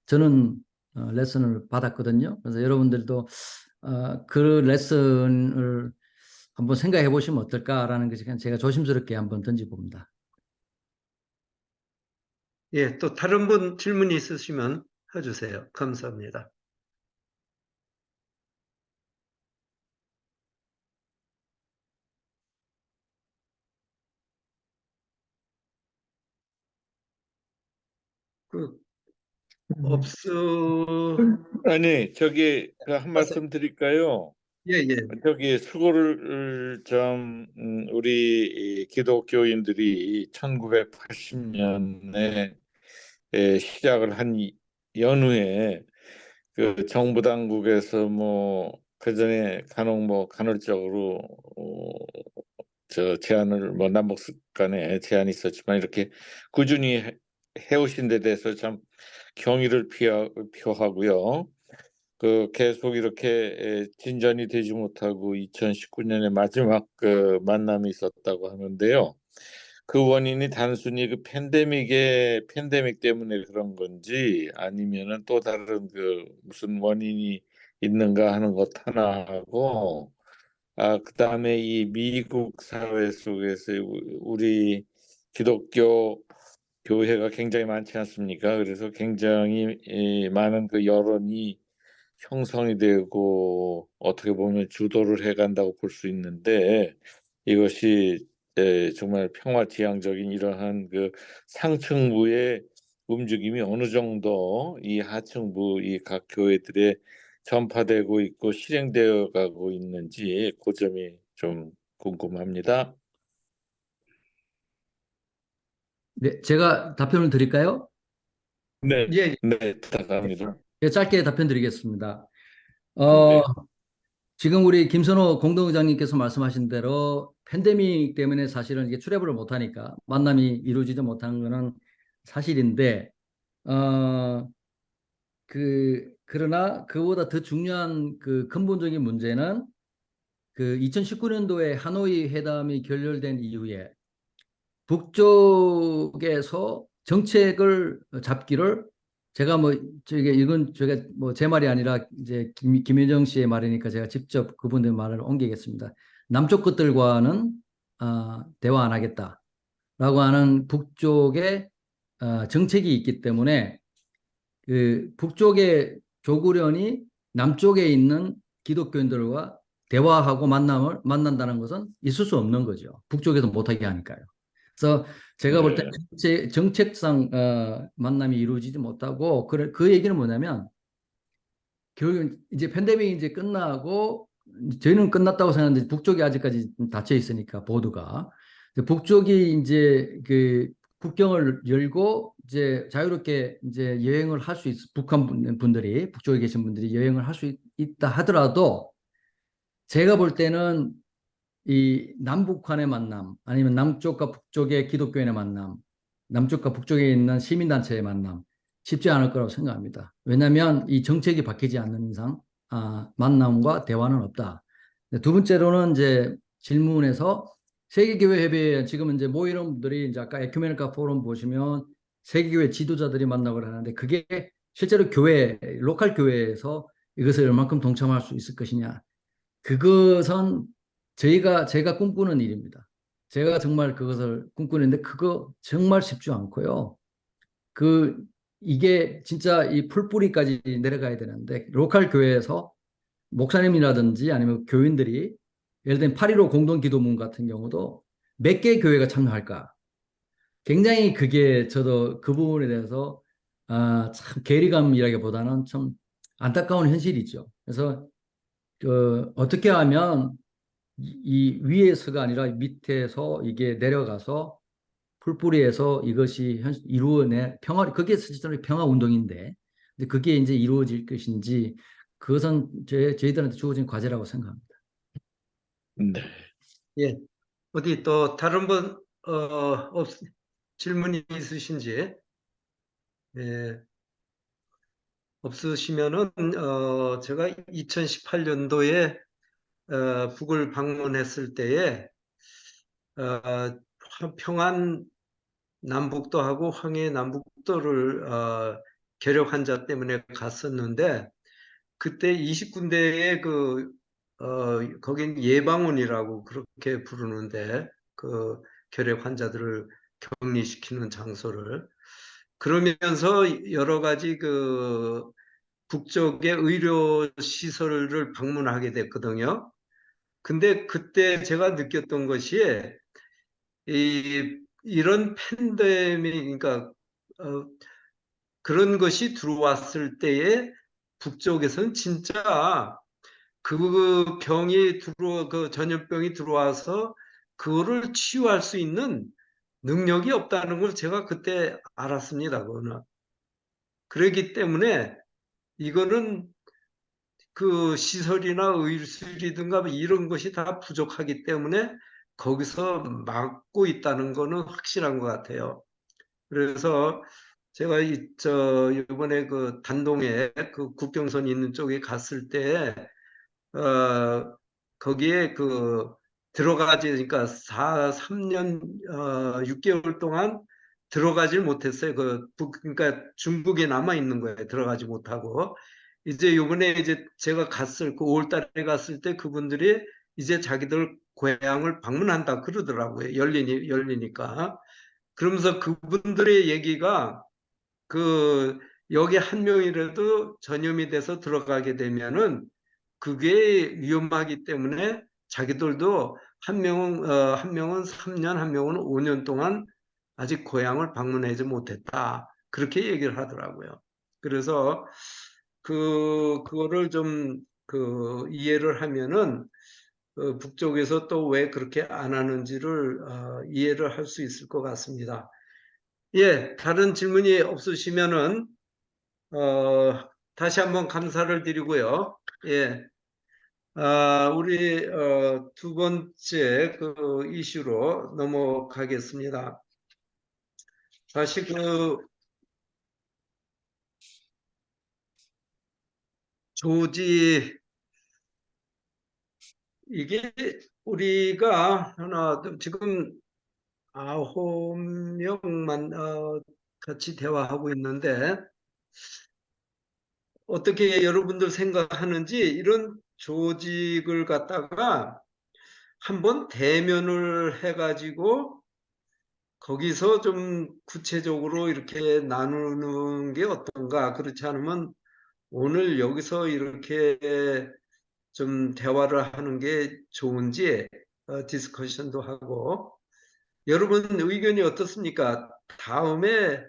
저는 레슨을 받았거든요. 그래서 여러분들도 그 레슨을 한번 생각해 보시면 어떨까라는 것이 그냥 제가 조심스럽게 한번 던져봅니다. 예, 또 다른 분 질문이 있으시면 해주세요. 감사합니다. 아니, 저기 한 말씀 드릴까요? 예, 예. 저기 수고를 좀 우리 이 기독교인들이 1980년에 시작을 한 연후에 그 정부 당국에서 뭐 그전에 간헐적으로 저 제안을 뭐 남북 간에 제안이 있었지만 이렇게 꾸준히 해오신 데 대해서 참 경의를 표하고요. 계속 이렇게 진전이 되지 못하고 2019년에 마지막 만남이 있었다고 하는데요. 그 원인이 단순히 팬데믹 때문에 그런 건지 아니면은 또 다른 무슨 원인이 있는가 하는 것 하나 하고, 그다음에 이 미국 사회 속에서 우리 기독교 교회가 굉장히 많지 않습니까? 그래서 굉장히 많은 여론이 형성이 되고 어떻게 보면 주도를 해간다고 볼 수 있는데, 이것이 정말 평화지향적인 이러한 상층부의 움직임이 어느 정도 이 하층부 이 각 교회들에 전파되고 있고 실행되어 가고 있는지 그 점이 좀 궁금합니다. 네, 제가 답변을 드릴까요? 네, 예, 네, 부탁합니다. 네, 짧게 답변 드리겠습니다. 네. 지금 우리 김선호 공동의장님께서 말씀하신 대로 팬데믹 때문에 사실은 이게 출애굽을 못하니까 만남이 이루어지지 못한 것은 사실인데, 그러나 그보다 더 중요한 근본적인 문제는 2019년도에 하노이 회담이 결렬된 이후에 북쪽에서 정책을 잡기를, 제가 이건 제가 제 말이 아니라 이제 김여정 씨의 말이니까 제가 직접 그분의 말을 옮기겠습니다. 남쪽 것들과는 대화 안 하겠다라고 하는 북쪽의 정책이 있기 때문에 북쪽의 조국련이 남쪽에 있는 기독교인들과 대화하고 만난다는 것은 있을 수 없는 거죠. 북쪽에서 못하게 하니까요. 그래서 제가 볼 때 정책상 만남이 이루어지지 못하고, 그 얘기는 뭐냐면 결국 이제 팬데믹이 이제 끝나고 저희는 끝났다고 생각하는데 북쪽이 아직까지 닫혀 있으니까 보드가 북쪽이 이제 그 국경을 열고 이제 자유롭게 이제 여행을 할 수 북한 분들이 북쪽에 계신 분들이 여행을 할 수 있다 하더라도 제가 볼 때는 이 남북한의 만남 아니면 남쪽과 북쪽의 기독교인의 만남, 남쪽과 북쪽에 있는 시민단체의 만남 쉽지 않을 거라고 생각합니다. 왜냐하면 이 정책이 바뀌지 않는 이상 만남과 대화는 없다. 두 번째로는 이제 질문에서 세계교회 협의회 지금 이제 모이는 분들이 이제 아까 에큐메니카 포럼 보시면 세계교회 지도자들이 만나고 하는데 그게 실제로 교회, 로컬 교회에서 이것을 얼만큼 동참할 수 있을 것이냐. 그것은 제가 꿈꾸는 일입니다. 제가 정말 그것을 꿈꾸는데 그거 정말 쉽지 않고요. 이게 진짜 이 풀뿌리까지 내려가야 되는데 로컬 교회에서 목사님이라든지 아니면 교인들이 예를 들면 8.15 공동기도문 같은 경우도 몇 개 교회가 참여할까? 굉장히 그게 저도 그 부분에 대해서 참 괴리감이라기보다는 좀 안타까운 현실이죠. 그래서 어떻게 하면 이 위에서가 아니라 밑에서 이게 내려가서 풀뿌리에서 이것이 이루어내 그게 실제로 평화 운동인데 근데 그게 이제 이루어질 것인지 그것은 저희들한테 주어진 과제라고 생각합니다. 네. 예. 어디 또 다른 분 질문이 있으신지? 예. 없으시면은 제가 2018년도에 북을 방문했을 때에 평안 남북도 하고 황해 남북도를 개력 환자 때문에 갔었는데 그때 20군데의 거긴 예방원이라고 그렇게 부르는데 그 결핵 환자들을 격리시키는 장소를 그러면서 여러 가지 그 북쪽의 의료 시설을 방문하게 됐거든요. 근데 그때 제가 느꼈던 것이 이런 팬데믹, 그러니까 그런 것이 들어왔을 때에 북쪽에서는 진짜 그 전염병이 들어와서 그거를 치유할 수 있는 능력이 없다는 걸 제가 그때 알았습니다. 그거는. 그렇기 때문에 이거는 그 시설이나 의술이든가 이런 것이 다 부족하기 때문에 거기서 막고 있다는 거는 확실한 것 같아요. 그래서 제가 이번에 그 단동에 그 국경선 있는 쪽에 갔을 때 거기에 그러니까 3년 6개월 동안 들어가질 못했어요. 그러니까 중국에 남아 있는 거예요. 들어가지 못하고 이제 요번에 이제 제가 그 5월달에 갔을 때 그분들이 이제 자기들 고향을 방문한다 그러더라고요. 열리니까. 그러면서 그분들의 얘기가 여기 한 명이라도 전염이 돼서 들어가게 되면은 그게 위험하기 때문에 자기들도 한 명은 3년, 한 명은 5년 동안 아직 고향을 방문하지 못했다. 그렇게 얘기를 하더라고요. 그래서 그거를 좀 이해를 하면은 북쪽에서 또 왜 그렇게 안 하는지를 이해를 할 수 있을 것 같습니다. 예, 다른 질문이 없으시면은 다시 한번 감사를 드리고요. 예, 우리 두 번째 이슈로 넘어가겠습니다. 다시 조지 이게 우리가 지금 9명만 같이 대화하고 있는데 어떻게 여러분들 생각하는지 이런 조직을 갖다가 한번 대면을 해가지고 거기서 좀 구체적으로 이렇게 나누는 게 어떤가. 그렇지 않으면 오늘 여기서 이렇게 좀 대화를 하는 게 좋은지 디스커션도 하고 여러분 의견이 어떻습니까? 다음에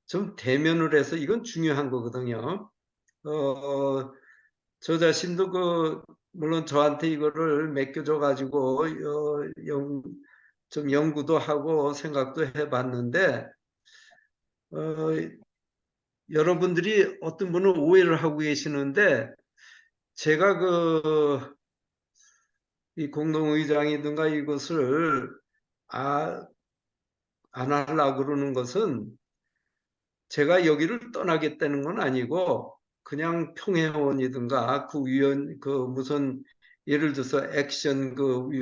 좀 대면을 해서 이건 중요한 거거든요. 저 자신도 물론 저한테 이거를 맡겨줘 가지고 좀 연구도 하고 생각도 해봤는데 어, 여러분들이 어떤 분은 오해를 하고 계시는데 제가 이 공동의장이든가 이것을 안 하려고 그러는 것은 제가 여기를 떠나겠다는 건 아니고 그냥 평회원이든가 무슨 예를 들어서 액션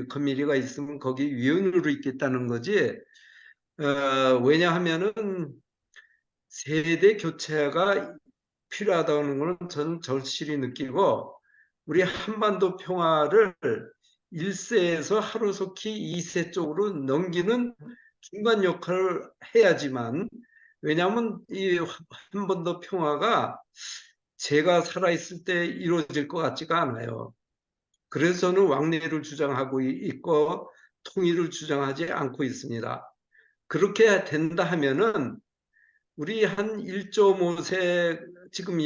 커미티가 있으면 거기 위원으로 있겠다는 거지. 왜냐하면은 세대 교체가 필요하다는 것은 저는 절실히 느끼고 우리 한반도 평화를 1세에서 하루속히 2세 쪽으로 넘기는 중간 역할을 해야지만 왜냐하면 이 한반도 평화가 제가 살아있을 때 이루어질 것 같지가 않아요. 그래서 저는 왕래를 주장하고 있고 통일을 주장하지 않고 있습니다. 그렇게 된다 하면은 우리 한 1.5세 지금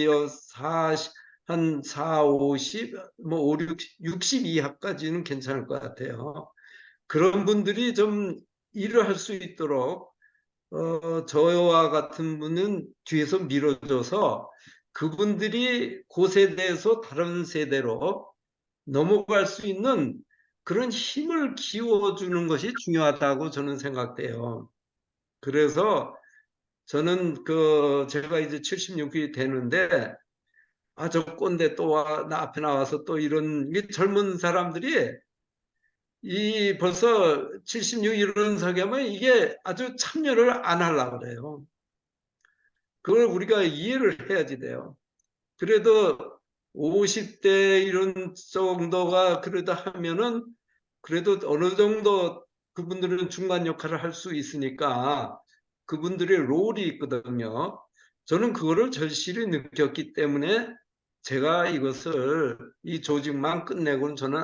한 4, 50, 뭐 5, 60 이하까지는 괜찮을 것 같아요. 그런 분들이 좀 일을 할 수 있도록 저와 같은 분은 뒤에서 밀어줘서 그분들이 그 세대에서 다른 세대로 넘어갈 수 있는 그런 힘을 키워주는 것이 중요하다고 저는 생각돼요. 그래서 저는 제가 이제 76이 되는데 저 꼰대 나 앞에 나와서 또 이런 젊은 사람들이 벌써 76 이런 서기하면 이게 아주 참여를 안 하려고 그래요. 그걸 우리가 이해를 해야지 돼요. 그래도 50대 이런 정도가 그러다 하면은 그래도 어느 정도 그분들은 중간 역할을 할 수 있으니까 그분들의 롤이 있거든요. 저는 그거를 절실히 느꼈기 때문에 제가 이 조직만 끝내고는 저는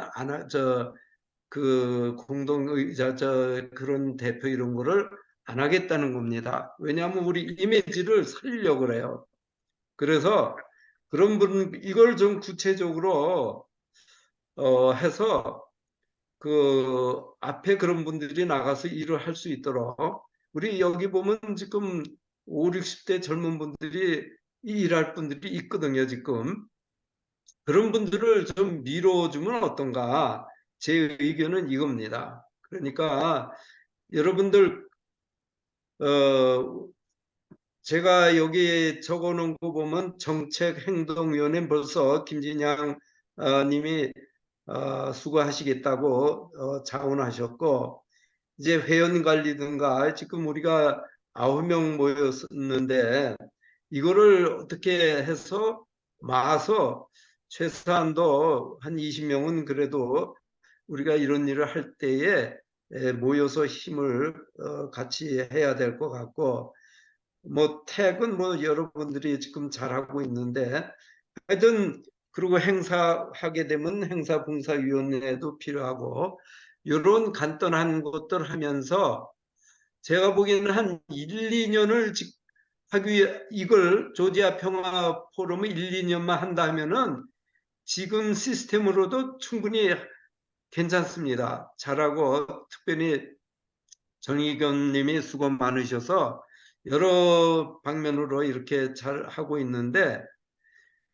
공동의자, 그런 대표 이런 거를 안 하겠다는 겁니다. 왜냐하면 우리 이미지를 살리려고 그래요. 그래서 이걸 좀 구체적으로 해서 앞에 그런 분들이 나가서 일을 할 수 있도록 우리 여기 보면 지금 5, 60대 젊은 분들이 일할 분들이 있거든요, 지금. 그런 분들을 좀 밀어주면 어떤가? 제 의견은 이겁니다. 그러니까 여러분들 제가 여기 적어놓은 거 보면 정책행동위원회 벌써 김진양 님이 수고하시겠다고 자원하셨고 이제 회원관리든가 지금 우리가 9명 모였는데 이거를 어떻게 해서 모아서 최소한도 한 20명은 그래도 우리가 이런 일을 할 때에 모여서 힘을 같이 해야 될 것 같고 뭐 택은 뭐 여러분들이 지금 잘하고 있는데 하여튼 그리고 행사하게 되면 행사봉사위원회도 필요하고 이런 간단한 것들 하면서 제가 보기에는 한 1, 2년을 이걸 조지아 평화 포럼을 1, 2년만 한다면은 지금 시스템으로도 충분히 괜찮습니다. 잘하고 특별히 정의견 님이 수고 많으셔서 여러 방면으로 이렇게 잘 하고 있는데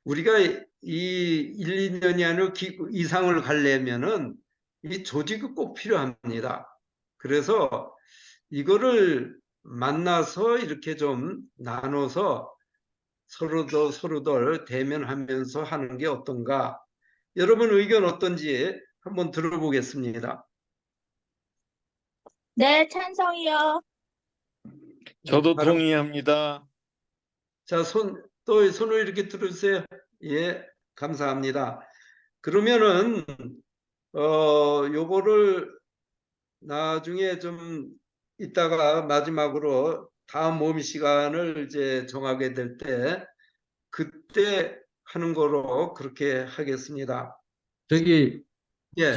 우리가 이 1, 2년이 아니라 이상을 가려면은 이 조직이 꼭 필요합니다. 그래서 이거를 만나서 이렇게 좀 나눠서 서로들 대면하면서 하는 게 어떤가? 여러분 의견 어떤지 한번 들어보겠습니다. 네, 찬성이요. 저도 바로 동의합니다. 자, 또 손을 이렇게 들어주세요. 예, 감사합니다. 그러면은 요거를 나중에 좀 이따가 마지막으로 다음 모임 시간을 이제 정하게 될 때 그때 하는 거로 그렇게 하겠습니다. 저기 예,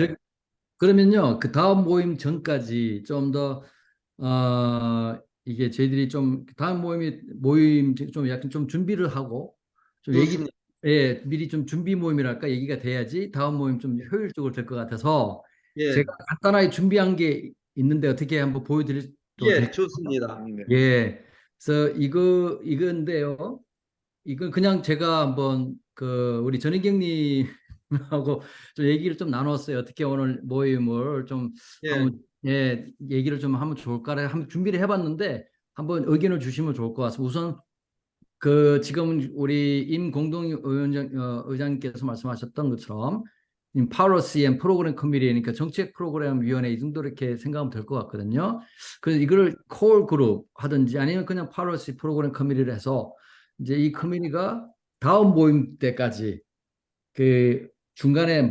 그러면요, 그 다음 모임 전까지 좀 더, 이게 저희들이 좀, 다음 모임 좀 약간 좀 준비를 하고, 좀 얘기 좋습니다. 예, 미리 좀 준비 모임이랄까 얘기가 돼야지 다음 모임 좀 효율적으로 될 것 같아서 예, 제가 간단하게 준비한 게 있는데 어떻게 한번 보여드려도 예, 될까요? 좋습니다. 네. 예, 그래서 이건데요. 이건 그냥 제가 한번 그 우리 전희경님하고 좀 얘기를 좀 나눴어요. 어떻게 오늘 모임을 좀 예, 한번 얘기를 좀 하면 좋을까를 한번 준비를 해봤는데 한번 의견을 주시면 좋을 것 같습니다. 우선 그 지금 우리 의장님께서 말씀하셨던 것처럼 Policy and Program Committee니까 정책 프로그램 위원회 이 정도 이렇게 생각하면 될 것 같거든요. 그래서 이거를 콜 그룹 하든지 아니면 그냥 Policy Program Committee를 해서 이제 이 커뮤니가 다음 모임 때까지 그 중간에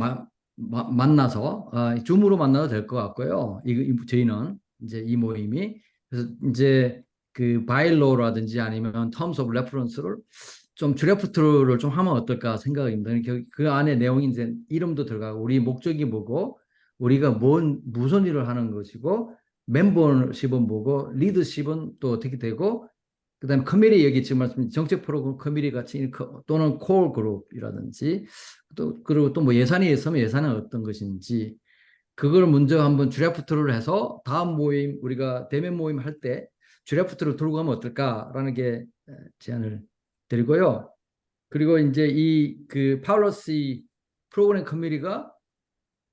만나서 줌으로 만나도 될 것 같고요. 저희는 이제 이 모임이 그래서 이제 그 바일로라든지 아니면 terms of reference를 좀 드래프트를 좀 하면 어떨까 생각입니다. 그 안에 내용이 이제 이름도 들어가고 우리 목적이 뭐고 우리가 무슨 일을 하는 것이고 멤버십은 뭐고 리더십은 또 어떻게 되고 그다음에 커뮤니티 여기 지금 말씀 정책 프로그램 커뮤니티 같이 또는 콜 그룹이라든지 또 그리고 또 뭐 예산이 있으면 예산은 어떤 것인지 그걸 먼저 한번 드래프트를 해서 다음 모임 우리가 대면 모임 할 때 드래프트를 들고 가면 어떨까라는 게 제안을 드리고요. 그리고 이제 이 그 policy 프로그램 커뮤니티가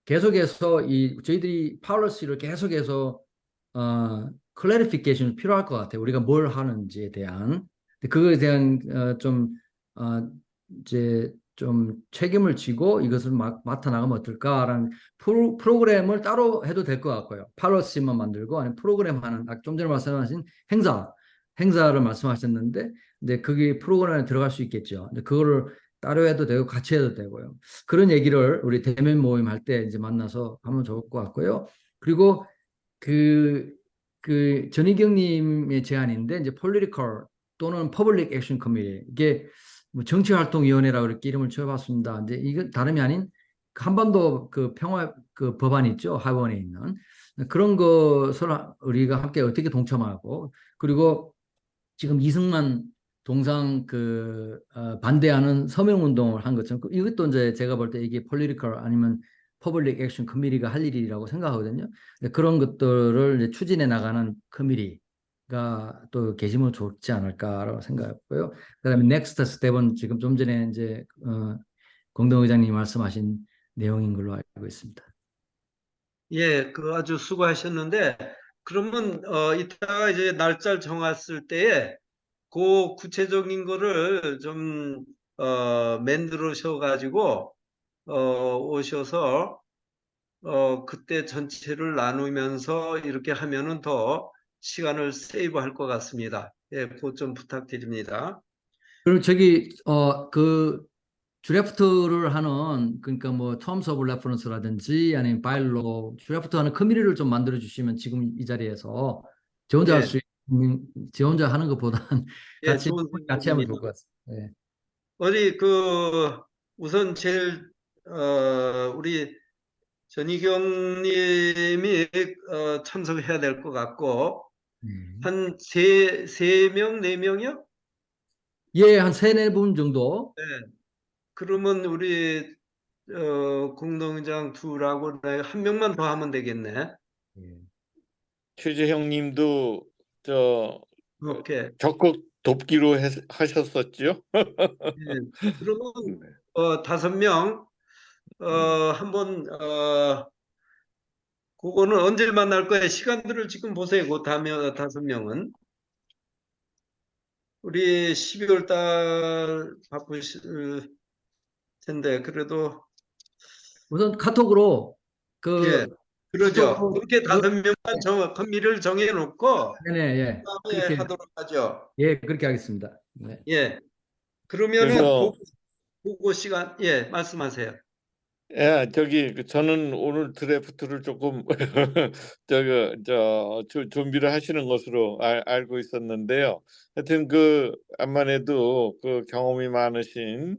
계속해서 저희들이 policy를 계속해서 클래리피케이션이 필요할 것 같아요. 우리가 뭘 하는지에 대한 그거에 대한 좀 이제 좀 책임을 지고 이것을 맡아 나가면 어떨까라는 프로그램을 따로 해도 될 것 같고요. 팔러시만 만들고 아니면 프로그램 하는 좀 전에 말씀하신 행사를 말씀하셨는데 근데 그게 프로그램에 들어갈 수 있겠죠. 근데 그거를 따로 해도 되고 같이 해도 되고요. 그런 얘기를 우리 대면 모임 할 때 이제 만나서 하면 좋을 것 같고요. 그리고 그 전희경님의 제안인데 이제 political 또는 public action committee 이게 뭐 정치활동위원회라고 이렇게 이름을 지어봤습니다. 이제 이건 다름이 아닌 한반도 그 평화 그 법안 있죠 하원에 있는 그런 것을 우리가 함께 어떻게 동참하고 그리고 지금 이승만 동상 반대하는 서명 운동을 한 것처럼 이것도 이제 제가 볼 때 이게 political 아니면 퍼블릭 액션 커미티가 할 일이라고 생각하거든요. 그런 것들을 이제 추진해 나가는 커미티가 또 계시면 좋지 않을까라고 생각했고요. 그다음에 넥스트 스텝은 지금 좀 전에 이제 공동 의장님이 말씀하신 내용인 걸로 알고 있습니다. 예, 그 아주 수고하셨는데, 그러면 이따가 이제 날짜를 정했을 때에 그 구체적인 거를 좀 만들으셔 가지고 오셔서 그때 전체를 나누면서 이렇게 하면은 더 시간을 세이브할 것 같습니다. 예, 그것 좀 부탁드립니다. 그리고 저기 그 드래프트를 하는 그러니까 뭐 terms of reference라든지 아니면 바일로 드래프트 하는 커뮤니티를 좀 만들어 주시면 지금 이 자리에서 저 혼자 할 예, 수 있는 저 혼자 하는 것보다는 예, 같이 좋은 같이 하면 생각입니다. 좋을 것 같습니다. 예. 우리 우선 제일 우리 전희경 님이 참석해야 될 것 같고 한 세 명, 네 명이요? 예, 한 세네 분 정도. 네. 그러면 우리 공동장 둘하고 내가 한 명만 더 하면 되겠네. 예. 최재형님도 저 오케이. 적극 돕기로 하셨었죠? 예. 그러면 네. 5명 한번 그거는 언제 만날 거예요? 시간들을 지금 보세요. 그 다음에 5명은 우리 12월 달 바쁘실 텐데 그래도 우선 카톡으로 예, 그 그러죠. 카톡으로 그렇게 5명만 컨미를 정해놓고 네네 예 그다음에 그렇게 하도록 하죠. 예 그렇게 하겠습니다. 네. 예, 그러면은 그래서 보고 시간 예 말씀하세요. 예, 저는 오늘 드래프트를 조금 준비를 하시는 것으로 알고 있었는데요. 하여튼 암만 해도 그 경험이 많으신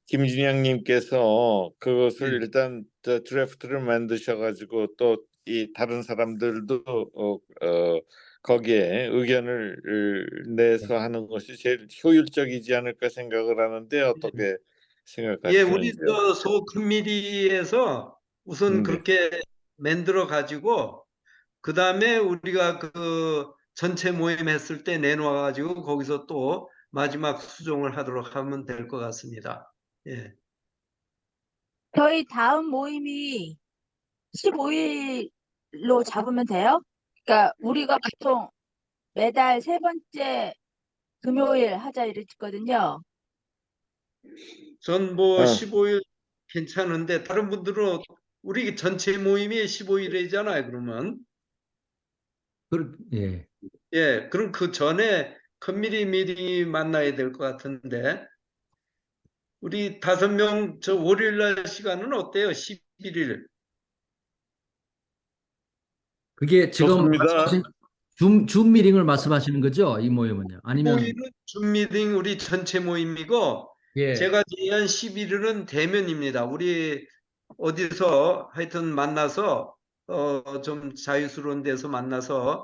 김진양님께서 예, 그것을 일단 드래프트를 만드셔가지고 또 이 다른 사람들도 거기에 의견을 내서 하는 것이 제일 효율적이지 않을까 생각을 하는데 어떻게 예, 우리 생각하시는지요? 소금미리에서 우선 네. 그렇게 만들어 가지고 그 다음에 우리가 그 전체 모임 했을 때 내놓아 가지고 거기서 또 마지막 수정을 하도록 하면 될 것 같습니다. 예. 저희 다음 모임이 15일로 잡으면 돼요? 그러니까 우리가 보통 매달 세 번째 금요일 하자 이랬거든요. 전 뭐 어. 15일 괜찮은데 다른 분들은 우리 전체 모임이 15일이잖아요. 그러면 예. 예, 그럼 그 전에 컨미리 미리 만나야 될 것 같은데 우리 5명 저 월요일 날 시간은 어때요? 11일. 그게 지금 좋습니다. 말씀하신 줌 미팅을 말씀하시는 거죠? 이 모임은요? 아니면 15일은 줌 미팅 우리 전체 모임이고 예. 제가 제의한 11일은 대면입니다. 우리 어디서 하여튼 만나서 좀 자유스러운 데서 만나서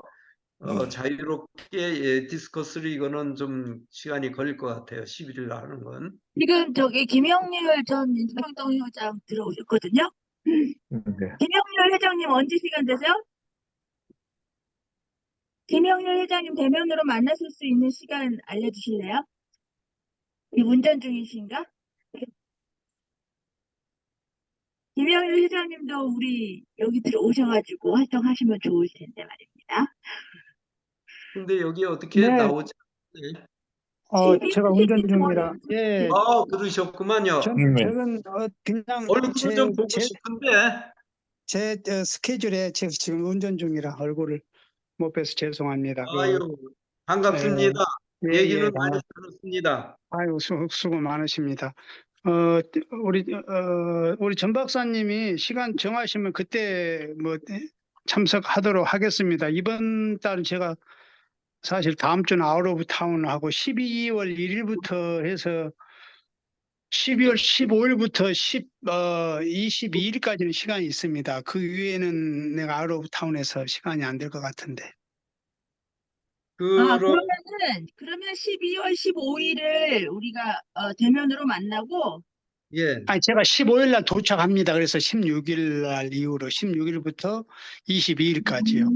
자유롭게 예, 디스커스를 이거는 좀 시간이 걸릴 것 같아요. 11일 날 하는 건. 지금 저기 김영률 전 민주평통 회장 들어오셨거든요. 네. 김영률 회장님 언제 시간 되세요? 김영률 회장님 대면으로 만나실 수 있는 시간 알려주실래요? 운전 중이신가? 김영률 회장님도 우리 여기 들어오셔가지고 활동하시면 좋을 텐데 말입니다. 근데 여기 어떻게 네. 나오지? 네. 제가 운전 중이라. 예, 아, 그러셨구만요. 네. 저는 그냥 얼굴을 좀 보고 싶은데. 제 스케줄에 제가 지금 운전 중이라 얼굴을 못 뵈서 죄송합니다. 아유, 반갑습니다. 예, 얘기는 예, 많이 들었습니다. 아유, 수고 많으십니다. 우리 전 박사님이 시간 정하시면 그때 뭐 참석하도록 하겠습니다. 이번 달은 제가 사실 다음 주는 아웃 오브 타운하고 12월 1일부터 해서 12월 15일부터 22일까지는 시간이 있습니다. 그 위에는 내가 아웃 오브 타운에서 시간이 안 될 것 같은데. 아, 그럼 그러면 12월 15일을 우리가 대면으로 만나고 예, 아니, 제가 15일 날 도착합니다. 그래서 16일 날 이후로 16일부터 22일까지요.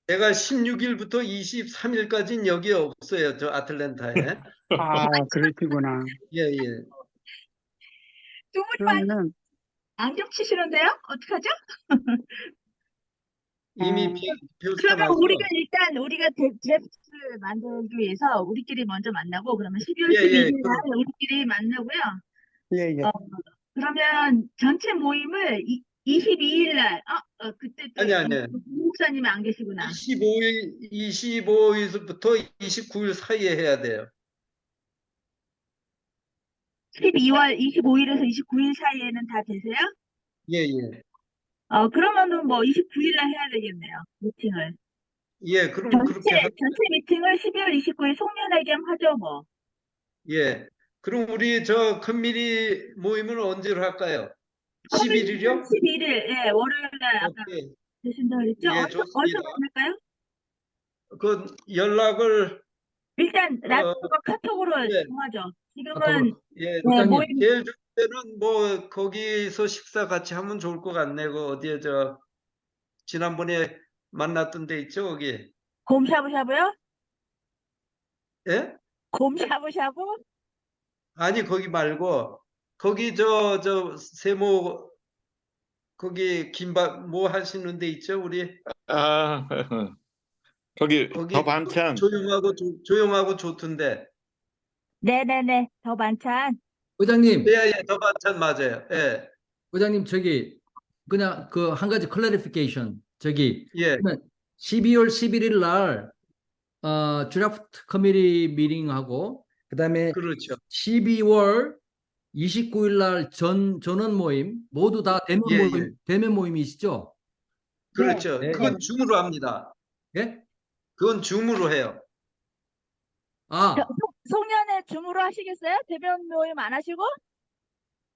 제가 16일부터 23일까지는 여기 없어요. 저 아틀랜타에. 아, 그러시구나. 예, 예. 두 분만 그러면은 안경 치시는데요? 어떡하죠? 이미 비슷 그러면 나서. 우리가 드래프트를 만들기 위해서 우리끼리 먼저 만나고 그러면 12월 예, 예, 12일 날 우리끼리 만나고요. 예, 예. 그러면 전체 모임을 22일 날 그때 또 아니. 목사님이 안 계시구나. 25일부터 29일 사이에 해야 돼요. 12월 25일에서 29일 사이에는 다 되세요? 예, 예. 그러면은 뭐 29일 날 해야 되겠네요. 미팅을. 예, 그럼 그렇게 전체 미팅을 12월 29일 송년회겸 하죠, 뭐. 예. 그럼 우리 저 컨미리 모임은 언제로 할까요? 11일이요? 11일, 예, 월요일 날 아까 오케이. 되신다 그랬죠? 예, 어디서 좋습니다. 만날까요? 그 연락을 일단 나중에 카톡으로 예. 정하죠. 지금은 카톡으로. 예, 네, 모임 제일 좋을 때는 뭐 거기서 식사 같이 하면 좋을 것 같네. 그 어디에 저 지난번에 만났던 데 있죠, 거기. 곰 샤브샤브요? 예? 곰 샤브샤브? 아니 거기 말고 거기 저 세모 거기 김밥 뭐 하시는 데 있죠, 우리. 아, 거기 거기 더 반찬. 조용하고 좋던데. 네네네, 더 반찬. 의장님, 예, 더 반찬 맞아요. 예. 의장님 저기 그냥 그 한 가지 클래리피케이션 저기 예. 그러면 12월 11일 날 드래프트 커미티 미팅하고 그다음에 그렇죠. 12월 29일 날 전원 모임 모두 다 대면 예, 모임 예. 대면 모임이시죠? 그렇죠. 네. 그건 줌으로 합니다. 예? 그건 줌으로 해요. 아, 송년회 줌으로 하시겠어요? 대면 모임 안 하시고?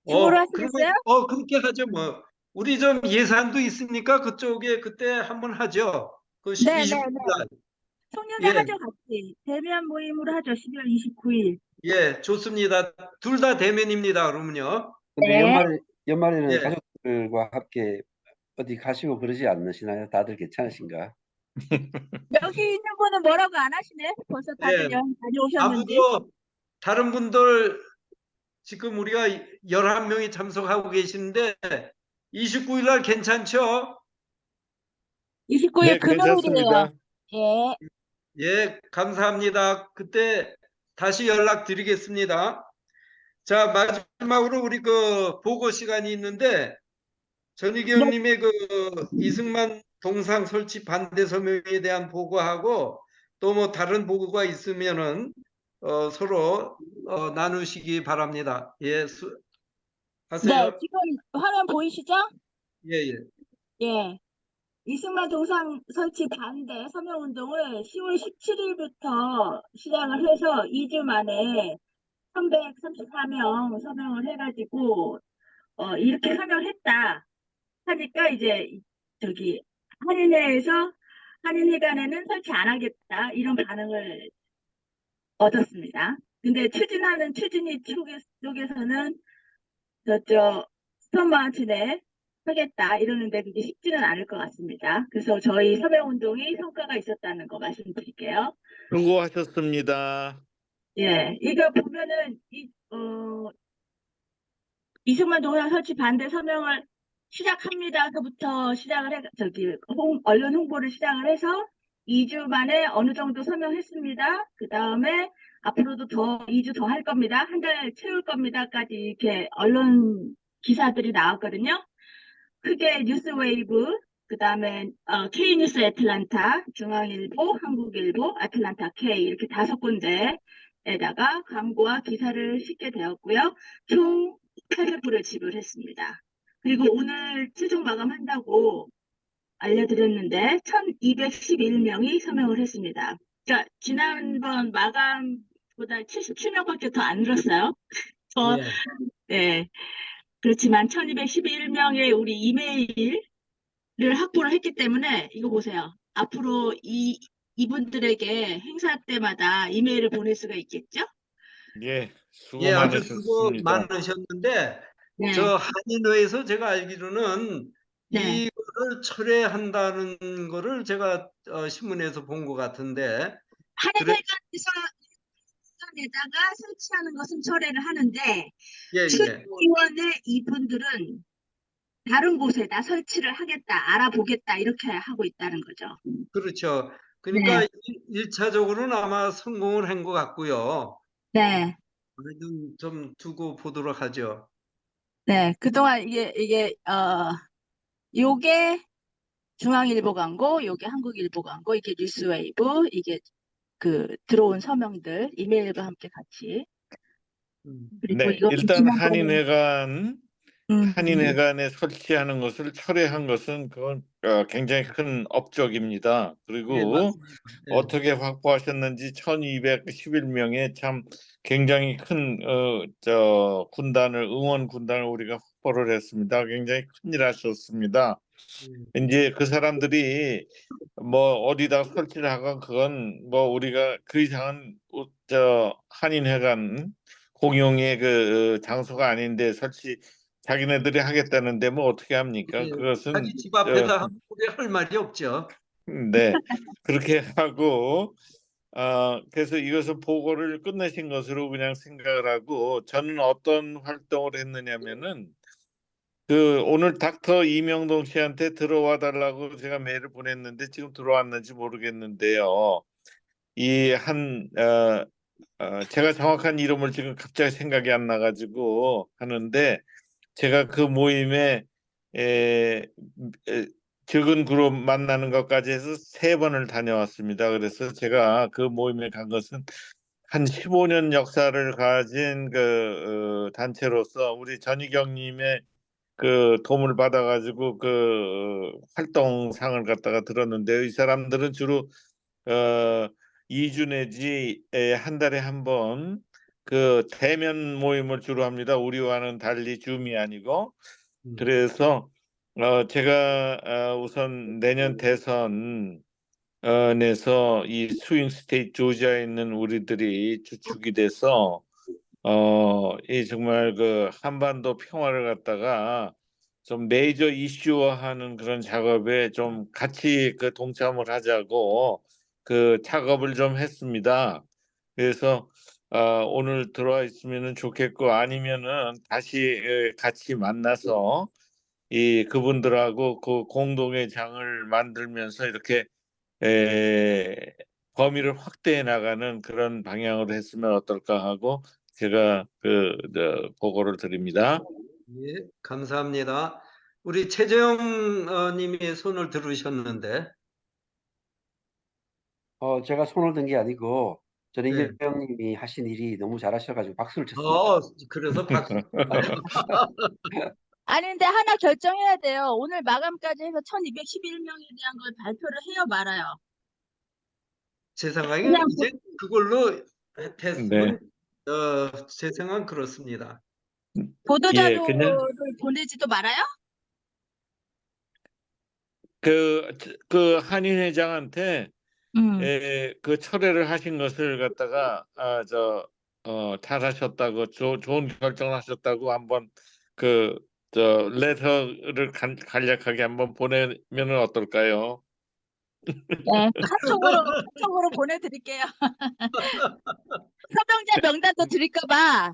줌으로 하시겠어요? 그렇게 하죠, 뭐. 우리 좀 예산도 있으니까 그쪽에 그때 한번 하죠. 그 네, 29일 날. 송년회 예. 하죠, 같이. 대면 모임으로 하죠, 12월 29일. 예, 좋습니다. 둘 다 대면입니다. 그러면요. 근데 네. 연말에는 예. 가족들과 함께 어디 가시고 그러지 않으시나요? 다들 괜찮으신가? 여기 있는 분은 뭐라고 안 하시네? 벌써 다들 예. 여행 다녀오셨는지. 아무도 다른 분들 지금 우리가 11명이 참석하고 계시는데 29일 날 괜찮죠? 29일 네, 금요일이에요. 괜찮습니다. 예. 예, 감사합니다. 그때 다시 연락드리겠습니다. 자, 마지막으로 우리 그 보고 시간이 있는데 네. 전희경님의 그 이승만 동상 설치 반대 서명에 대한 보고하고 또 뭐 다른 보고가 있으면은 서로 나누시기 바랍니다. 예, 네, 하세요. 지금 화면 보이시죠? 예, 예. 예. 이승만 동상 설치 반대 서명운동을 10월 17일부터 시작을 해서 2주 만에 334명 서명을 해가지고 이렇게 서명했다 하니까 이제 저기 한인회에서 한인회관에는 설치 안 하겠다 이런 반응을 얻었습니다. 근데 추진이 쪽에서는 저쪽 스톤마운틴에 하겠다 이러는데 그게 쉽지는 않을 것 같습니다. 그래서 저희 서명운동이 성과가 있었다는 거 말씀드릴게요. 수고하셨습니다. 예, 이거 보면은 이승만 동상 설치 반대 서명을 시작합니다. 그부터 시작을 언론 홍보를 시작을 해서 2주 만에 어느 정도 서명했습니다. 그 다음에 앞으로도 2주 더 할 겁니다. 한 달 채울 겁니다까지 이렇게 언론 기사들이 나왔거든요. 크게 뉴스웨이브, 그 다음에 K뉴스 애틀란타, 중앙일보, 한국일보, 아틀란타 K 이렇게 5군데에다가 광고와 기사를 싣게 되었고요. 총 800불을 지불했습니다. 그리고 오늘 최종 마감한다고 알려드렸는데 1211명이 서명을 했습니다. 그러니까 지난번 마감보다 77명밖에 더 안 늘었어요. 예. 네. 그렇지만 1211명의 우리 이메일을 확보를 했기 때문에 이거 보세요. 앞으로 이분들에게 행사 때마다 이메일을 보낼 수가 있겠죠? 예, 수고 예, 아주 수고 많으셨습니다. 많으셨는데 네. 저 한인회에서 제가 알기로는 네. 이거를 철회한다는 거를 제가 신문에서 본 것 같은데 그래 한인회관에다가 설치하는 것은 철회를 하는데 예, 예. 추진위원회 이분들은 다른 곳에다 설치를 하겠다, 알아보겠다 이렇게 하고 있다는 거죠. 그렇죠. 네. 그러니까 1차적으로는 아마 성공을 한 것 같고요. 네. 우리는 좀 두고 보도록 하죠. 네. 그동안 요게 중앙일보 광고, 요게 한국일보 광고, 이게 뉴스웨이브, 이게 그 들어온 서명들, 이메일과 함께 같이. 그리고 네, 이거 일단 한인회관에 설치하는 것을 철회한 것은 그건 굉장히 큰 업적입니다. 예, 그리고 맞습니다. 예. 어떻게 확보하셨는지 1211명의 참 굉장히 큰 응원 군단을 우리가 확보를 했습니다. 굉장히 큰일 하셨습니다. 이제 그 사람들이 뭐 어디다 설치를 하건 그건 뭐 우리가 그 이상은 한인회관 공용의 그 장소가 아닌데 자기네들이 하겠다는데 뭐 어떻게 합니까? 예, 그것은 자기 집 앞에서 하면 우리 할 말이 없죠. 네, 그렇게 하고 그래서 이것을 보고를 끝내신 것으로 그냥 생각을 하고 저는 어떤 활동을 했느냐면은 그 오늘 닥터 이명동 씨한테 들어와 달라고 제가 메일을 보냈는데 지금 들어왔는지 모르겠는데요. 제가 정확한 이름을 지금 갑자기 생각이 안 나가지고 하는데 제가 그 모임에 에, 적은 그룹 만나는 것까지 해서 3번을 다녀왔습니다. 그래서 제가 그 모임에 간 것은 한 15년 역사를 가진 그 단체로서 우리 전희경님의 그 도움을 받아가지고 그 활동상을 갖다가 들었는데요. 이 사람들은 주로 2주 내지 한 달에 한 번 그 대면 모임을 주로 합니다. 우리와는 달리 줌이 아니고. 그래서 제가 우선 내년 대선 에서 이 스윙 스테이트 조지아에 있는 우리들이 주축이 돼서 이 정말 그 한반도 평화를 갖다가 좀 메이저 이슈화하는 그런 작업에 좀 같이 그 동참을 하자고 그 작업을 좀 했습니다. 그래서 오늘 들어와 있으면 좋겠고 아니면은 다시 같이 만나서 이 그분들하고 그 공동의 장을 만들면서 이렇게 에, 범위를 확대해 나가는 그런 방향으로 했으면 어떨까 하고 제가 보고를 드립니다. 예, 감사합니다. 우리 최재형 님이 손을 들으셨는데, 제가 손을 든 게 아니고 저는 네. 이재명님이 하신 일이 너무 잘하셔가지고 박수를 쳤습니다. 그래서 박수. 아니, 근데 하나 결정해야 돼요. 오늘 마감까지 해서 1211명에 대한 걸 발표를 해요, 말아요. 제 생각에 그냥 이제 그걸로 네. 됐으면, 제 생각은 그렇습니다. 예, 보도자료를 그냥 보내지도 말아요? 그 한인 회장한테 음. 그 철회를 하신 것을 갖다가 잘하셨다고 좋은 결정을 하셨다고 한번 레터를 간략하게 한번 보내면 어떨까요? 네, 카톡으로 보내드릴게요. 서명자 명단도 드릴까 봐.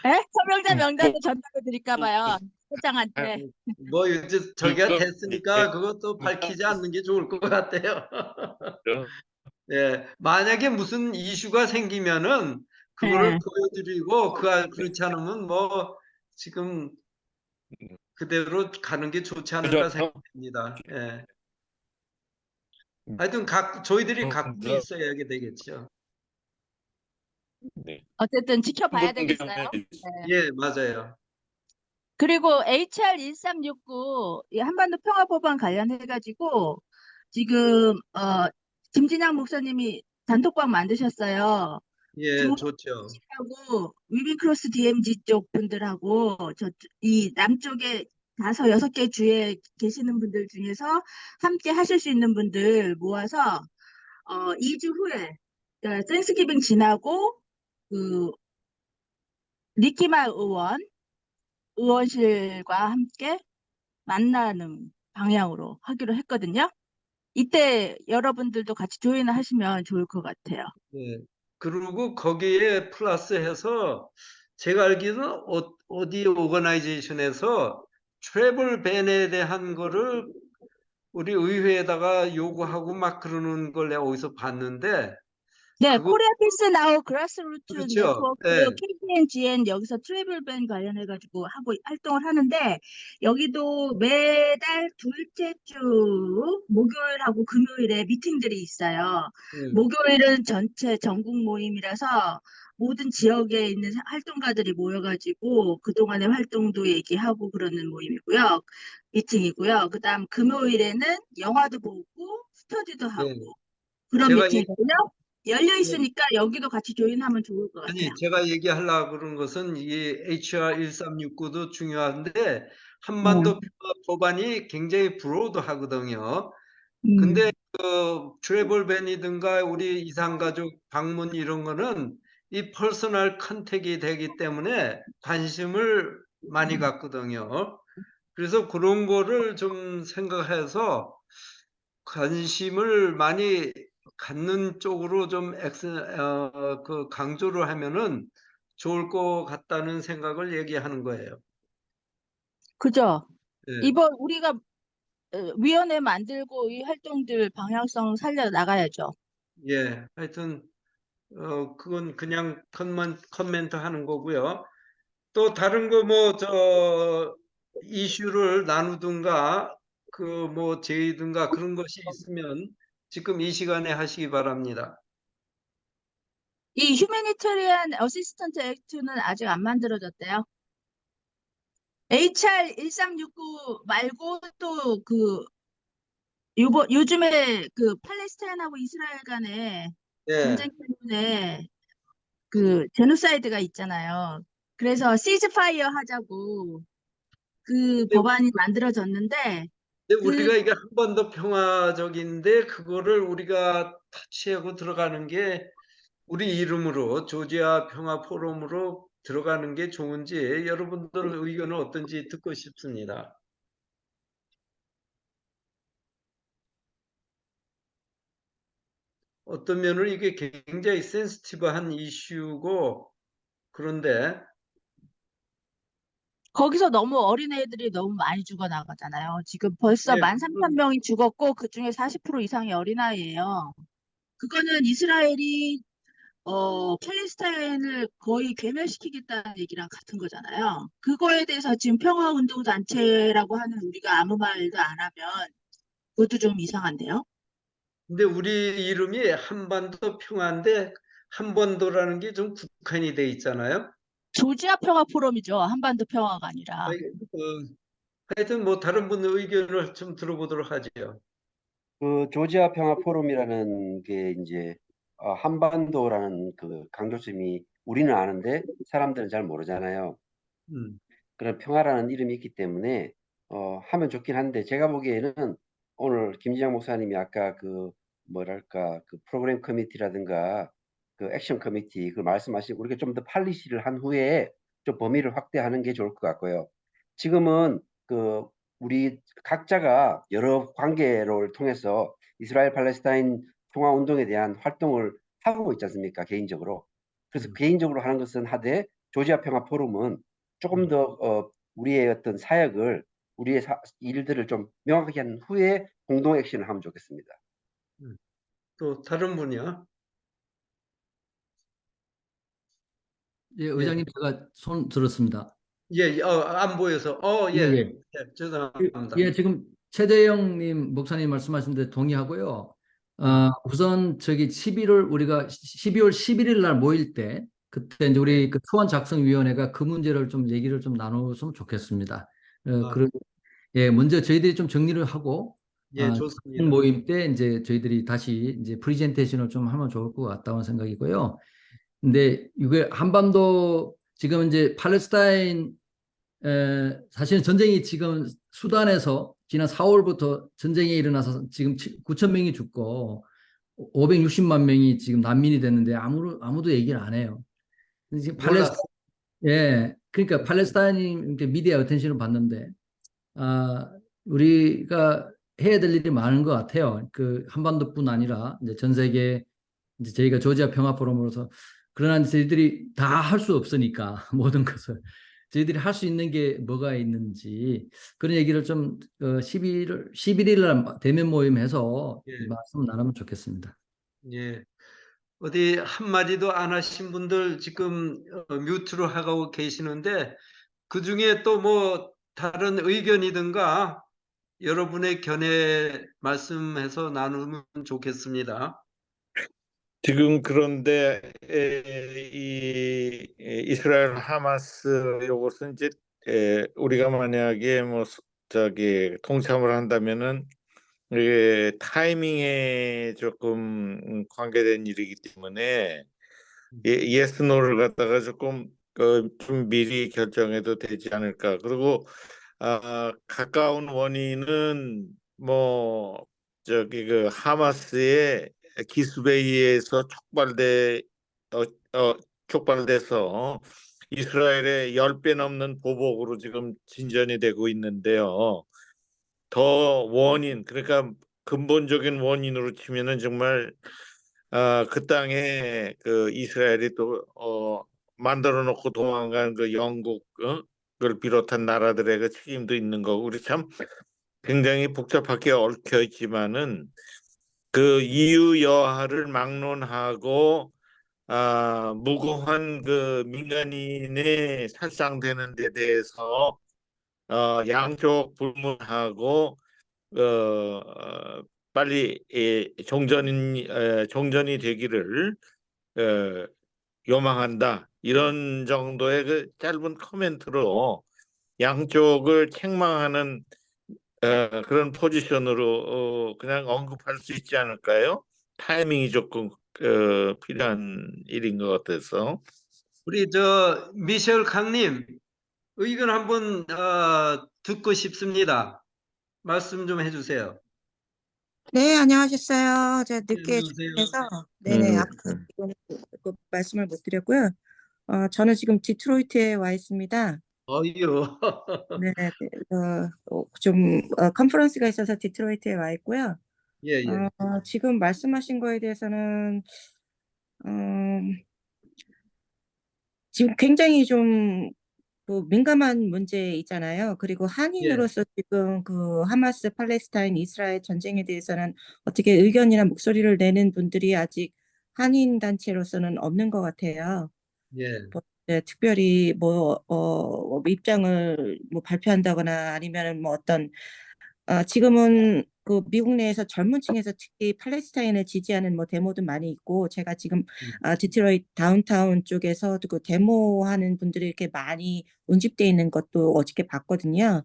예? 서명자 명단도 전달해 드릴까 봐요. 회장한테. 뭐 이제 저기가 그거 됐으니까 그것도 밝히지 않는 게 좋을 것 같아요. 예, 만약에 무슨 이슈가 생기면은 그거를 네. 보여드리고 그렇지 않으면 뭐 지금 그대로 가는 게 좋지 않을까 그죠? 생각합니다. 예. 하여튼 저희들이 갖고 먼저, 있어야 되겠죠. 네. 어쨌든 지켜봐야 되겠어요. 공경에 예, 맞아요. 그리고 HR 1369 이 한반도 평화법안 관련해가지고 지금 김진양 목사님이 단톡방 만드셨어요. 예, 좋죠. 하고 위빙크로스 DMZ 쪽 분들하고 이 남쪽에 6개 주에 계시는 분들 중에서 함께 하실 수 있는 분들 모아서 2주 후에 그러니까 땡스기빙 지나고 그 리키마 의원실과 함께 만나는 방향으로 하기로 했거든요. 이때 여러분들도 같이 조인을 하시면 좋을 것 같아요. 예. 그리고 거기에 플러스해서 제가 알기로는 어디 오거나이제이션에서 트래블 밴에 대한 거를 우리 의회에다가 요구하고 막 그러는 걸 내가 어디서 봤는데 네, 그거 코리아 피스 나우 그라스루트 그렇죠. 네트워크 예. KPNGN 여기서 트래블 밴 관련해가지고 활동을 하는데 여기도 매달 둘째 주 목요일하고 금요일에 미팅들이 있어요. 목요일은 전체 전국 모임이라서 모든 지역에 있는 활동가들이 모여가지고 그동안의 활동도 얘기하고 그러는 모임이고요. 미팅이고요. 그다음 금요일에는 영화도 보고 스터디도 하고 예. 그런 제가 미팅이거든요. 열려 예. 있으니까 여기도 같이 조인하면 좋을 것 같아요. 아니, 제가 얘기하려고 그런 것은 이 HR 1369도 중요한데 한반도 평화 법안이 굉장히 브로드하거든요. 근데 그 트래블 밴이든가 우리 이산가족 방문 이런 거는 이 퍼스널 컨택이 되기 때문에 관심을 많이 갖거든요. 그래서 그런 거를 좀 생각해서 관심을 많이 갖는 쪽으로 좀 강조를 하면은 좋을 것 같다는 생각을 얘기하는 거예요. 그죠? 예, 이번 우리가 위원회 만들고 이 활동들 방향성 살려 나가야죠. 예. 하여튼 그건 그냥 커멘트 하는 거고요. 또 다른 거 뭐 이슈를 나누든가 그 뭐 제의든가 그런 것이 있으면 지금 이 시간에 하시기 바랍니다. 이 휴메니테리안 어시스턴트 액트는 아직 안 만들어졌대요. HR 1369 말고 또 요즘에 그 팔레스타인하고 이스라엘 간에 예. 전쟁 때문에 그 제노사이드가 있잖아요. 그래서 시즈파이어 하자고 그 법안이 만들어졌는데 근데 우리가 이게 한반도 평화적인데 그거를 우리가 터치하고 들어가는 게 우리 이름으로 조지아 평화 포럼으로 들어가는 게 좋은지 여러분들 의견은 어떤지 듣고 싶습니다. 어떤 면으로 이게 굉장히 센시티브한 이슈고 그런데 거기서 너무 어린애들이 너무 많이 죽어나가잖아요. 지금 벌써 예, 13,000명이 죽었고 그중에 40% 이상이 어린아이예요. 그거는 이스라엘이 팔레스타인을 거의 괴멸시키겠다는 얘기랑 같은 거잖아요. 그거에 대해서 지금 평화운동단체라고 하는 우리가 아무 말도 안 하면 그것도 좀 이상한데요. 근데 우리 이름이 한반도 평화인데 한반도라는 게 좀 국한이 돼 있잖아요. 조지아 평화 포럼이죠. 한반도 평화가 아니라. 하여튼 뭐 다른 분 의견을 좀 들어보도록 하죠. 그 조지아 평화 포럼이라는 게 이제 한반도라는 그 강조점이 우리는 아는데 사람들은 잘 모르잖아요. 음, 그런 평화라는 이름이 있기 때문에 하면 좋긴 한데 제가 보기에는 오늘 김지영 목사님이 아까 그 뭐랄까 그 프로그램 커미티라든가 그 액션 커미티 그 말씀하신 우리가 좀 더 팔리시를 한 후에 좀 범위를 확대하는 게 좋을 것 같고요. 지금은 그 우리 각자가 여러 관계를 통해서 이스라엘 팔레스타인 평화 운동에 대한 활동을 하고 있지 않습니까? 개인적으로. 그래서 개인적으로 하는 것은 하되 조지아 평화 포럼은 조금 더 우리의 어떤 사역을 우리의 일들을 좀 명확하게 한 후에 공동 액션을 하면 좋겠습니다. 또 다른 분이요? 예, 의장님 제가 손 들었습니다. 예, 안 보여서. 예, 예, 예. 죄송합니다. 예, 지금 최재영님 목사님 말씀하신데 동의하고요. 우선 저기 11월 우리가 12월 11일 날 모일 때 그때 이제 우리 그 투원 작성위원회가 그 문제를 좀 얘기를 좀 나눴으면 좋겠습니다. 아, 그리고 예, 먼저 저희들이 좀 정리를 하고 예, 총 좋습니다. 모임 때 이제 저희들이 다시 이제 프리젠테이션을 좀 하면 좋을 것 같다는 생각이고요. 근데 이게 한반도 지금 이제 팔레스타인 사실은 전쟁이 지금 수단에서 지난 4월부터 전쟁이 일어나서 지금 9천 명이 죽고 560만 명이 지금 난민이 됐는데 아무도 얘기를 안 해요. 지금 몰랐어. 예, 그러니까 팔레스타인이 이렇게 미디어 어텐션을 받는데 우리가 해야 될 일이 많은 것 같아요. 그 한반도뿐 아니라 이제 전 세계 이제 저희가 조지아 평화 포럼으로서 그러나 저희들이 다 할 수 없으니까 모든 것을 저희들이 할 수 있는 게 뭐가 있는지 그런 얘기를 좀 11일 날 대면 모임해서 예, 말씀 나누면 좋겠습니다. 예. 어디 한마디도 안 하신 분들 지금 뮤트로 하고 계시는데 그 중에 또 뭐 다른 의견이든가 여러분의 견해 말씀해서 나누면 좋겠습니다. 지금 그런데 이스라엘 하마스 요것은 이제 우리가 만약에 뭐 저기 동참을 한다면은 이게 타이밍에 조금 관계된 일이기 때문에 예스 노를 갖다가 조금 좀 미리 결정해도 되지 않을까. 그리고 가까운 원인은 뭐 저기 그 하마스의 기습에 의해서 어, 촉발돼서 이스라엘의 10배 넘는 보복으로 지금 진전이 되고 있는데요. 더 그러니까 근본적인 원인으로 치면은 정말 그 땅에 그 이스라엘이 또 만들어 놓고 도망간 그 영국 을 비롯한 나라들의 그 책임도 있는 거고 우리 참 굉장히 복잡하게 얽혀 있지만은 그 이유 여하를 막론하고 무고한 그 민간인의 살상되는 데 대해서 양쪽 불문하고 빨리 종전이 되기를 요망한다. 이런 정도의 그 짧은 코멘트로 양쪽을 책망하는 그런 포지션으로 그냥 언급할 수 있지 않을까요? 타이밍이 조금 필요한 일인 것 같아서. 우리 미셸 강님 의견 한번 듣고 싶습니다. 말씀 좀 해주세요. 네, 안녕하셨어요. 제가 네, 늦게 안녕하세요. 주문해서 네네, 아까 그 말씀을 못 드렸고요. 저는 지금 디트로이트에 와 있습니다. 어이요. 네, 컨퍼런스가 있어서 디트로이트에 와 있고요. 예, 예. 지금 말씀하신 거에 대해서는 지금 굉장히 좀 그 민감한 문제 있잖아요. 그리고 예, 한인으로서 지금 그 하마스, 팔레스타인, 이스라엘 전쟁에 대해서는 어떻게 의견이나 목소리를 내는 분들이 아직 한인 단체로서는 없는 것 같아요. 예, 네, 특별히 입장을 뭐 발표한다거나 아니면은 뭐 어떤 지금은 그 미국 내에서 젊은 층에서 특히 팔레스타인을 지지하는 뭐 데모도 많이 있고, 제가 지금 디트로이트 다운타운 쪽에서 그 데모하는 분들이 이렇게 많이 운집돼 있는 것도 어저께 봤거든요.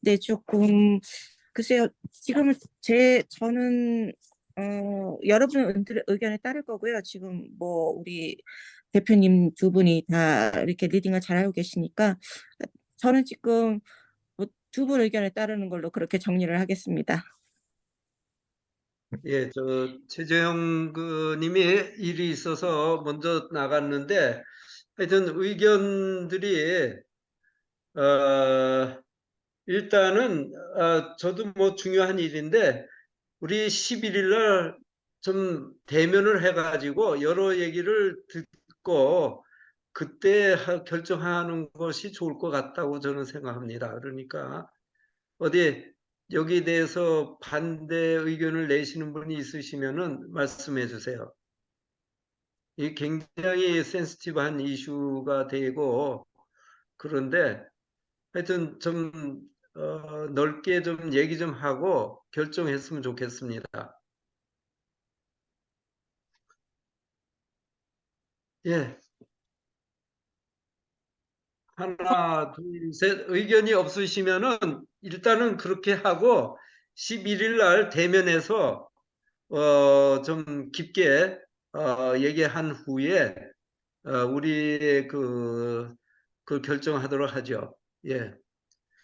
근데 조금 글쎄요, 지금은 저는 여러분 의견에 따를 거고요. 지금 뭐 우리 대표님 두 분이 다 이렇게 리딩을 잘하고 계시니까 저는 지금 뭐 두 분 의견에 따르는 걸로 그렇게 정리를 하겠습니다. 예, 최재형 님이 일이 있어서 먼저 나갔는데, 하여튼 의견들이, 일단은, 저도 뭐 중요한 일인데, 우리 11일 날 좀 대면을 해가지고 여러 얘기를 듣고, 그때 결정하는 것이 좋을 것 같다고 저는 생각합니다. 그러니까, 어디 여기에 대해서 반대 의견을 내시는 분이 있으시면은 말씀해 주세요. 이 굉장히 센시티브한 이슈가 되고 그런데 하여튼 좀 넓게 좀 얘기 좀 하고 결정했으면 좋겠습니다. 예, 하나, 둘, 셋 의견이 없으시면은 일단은 그렇게 하고 11일 날 대면해서 좀 깊게 얘기한 후에 우리 그 결정하도록 하죠. 예.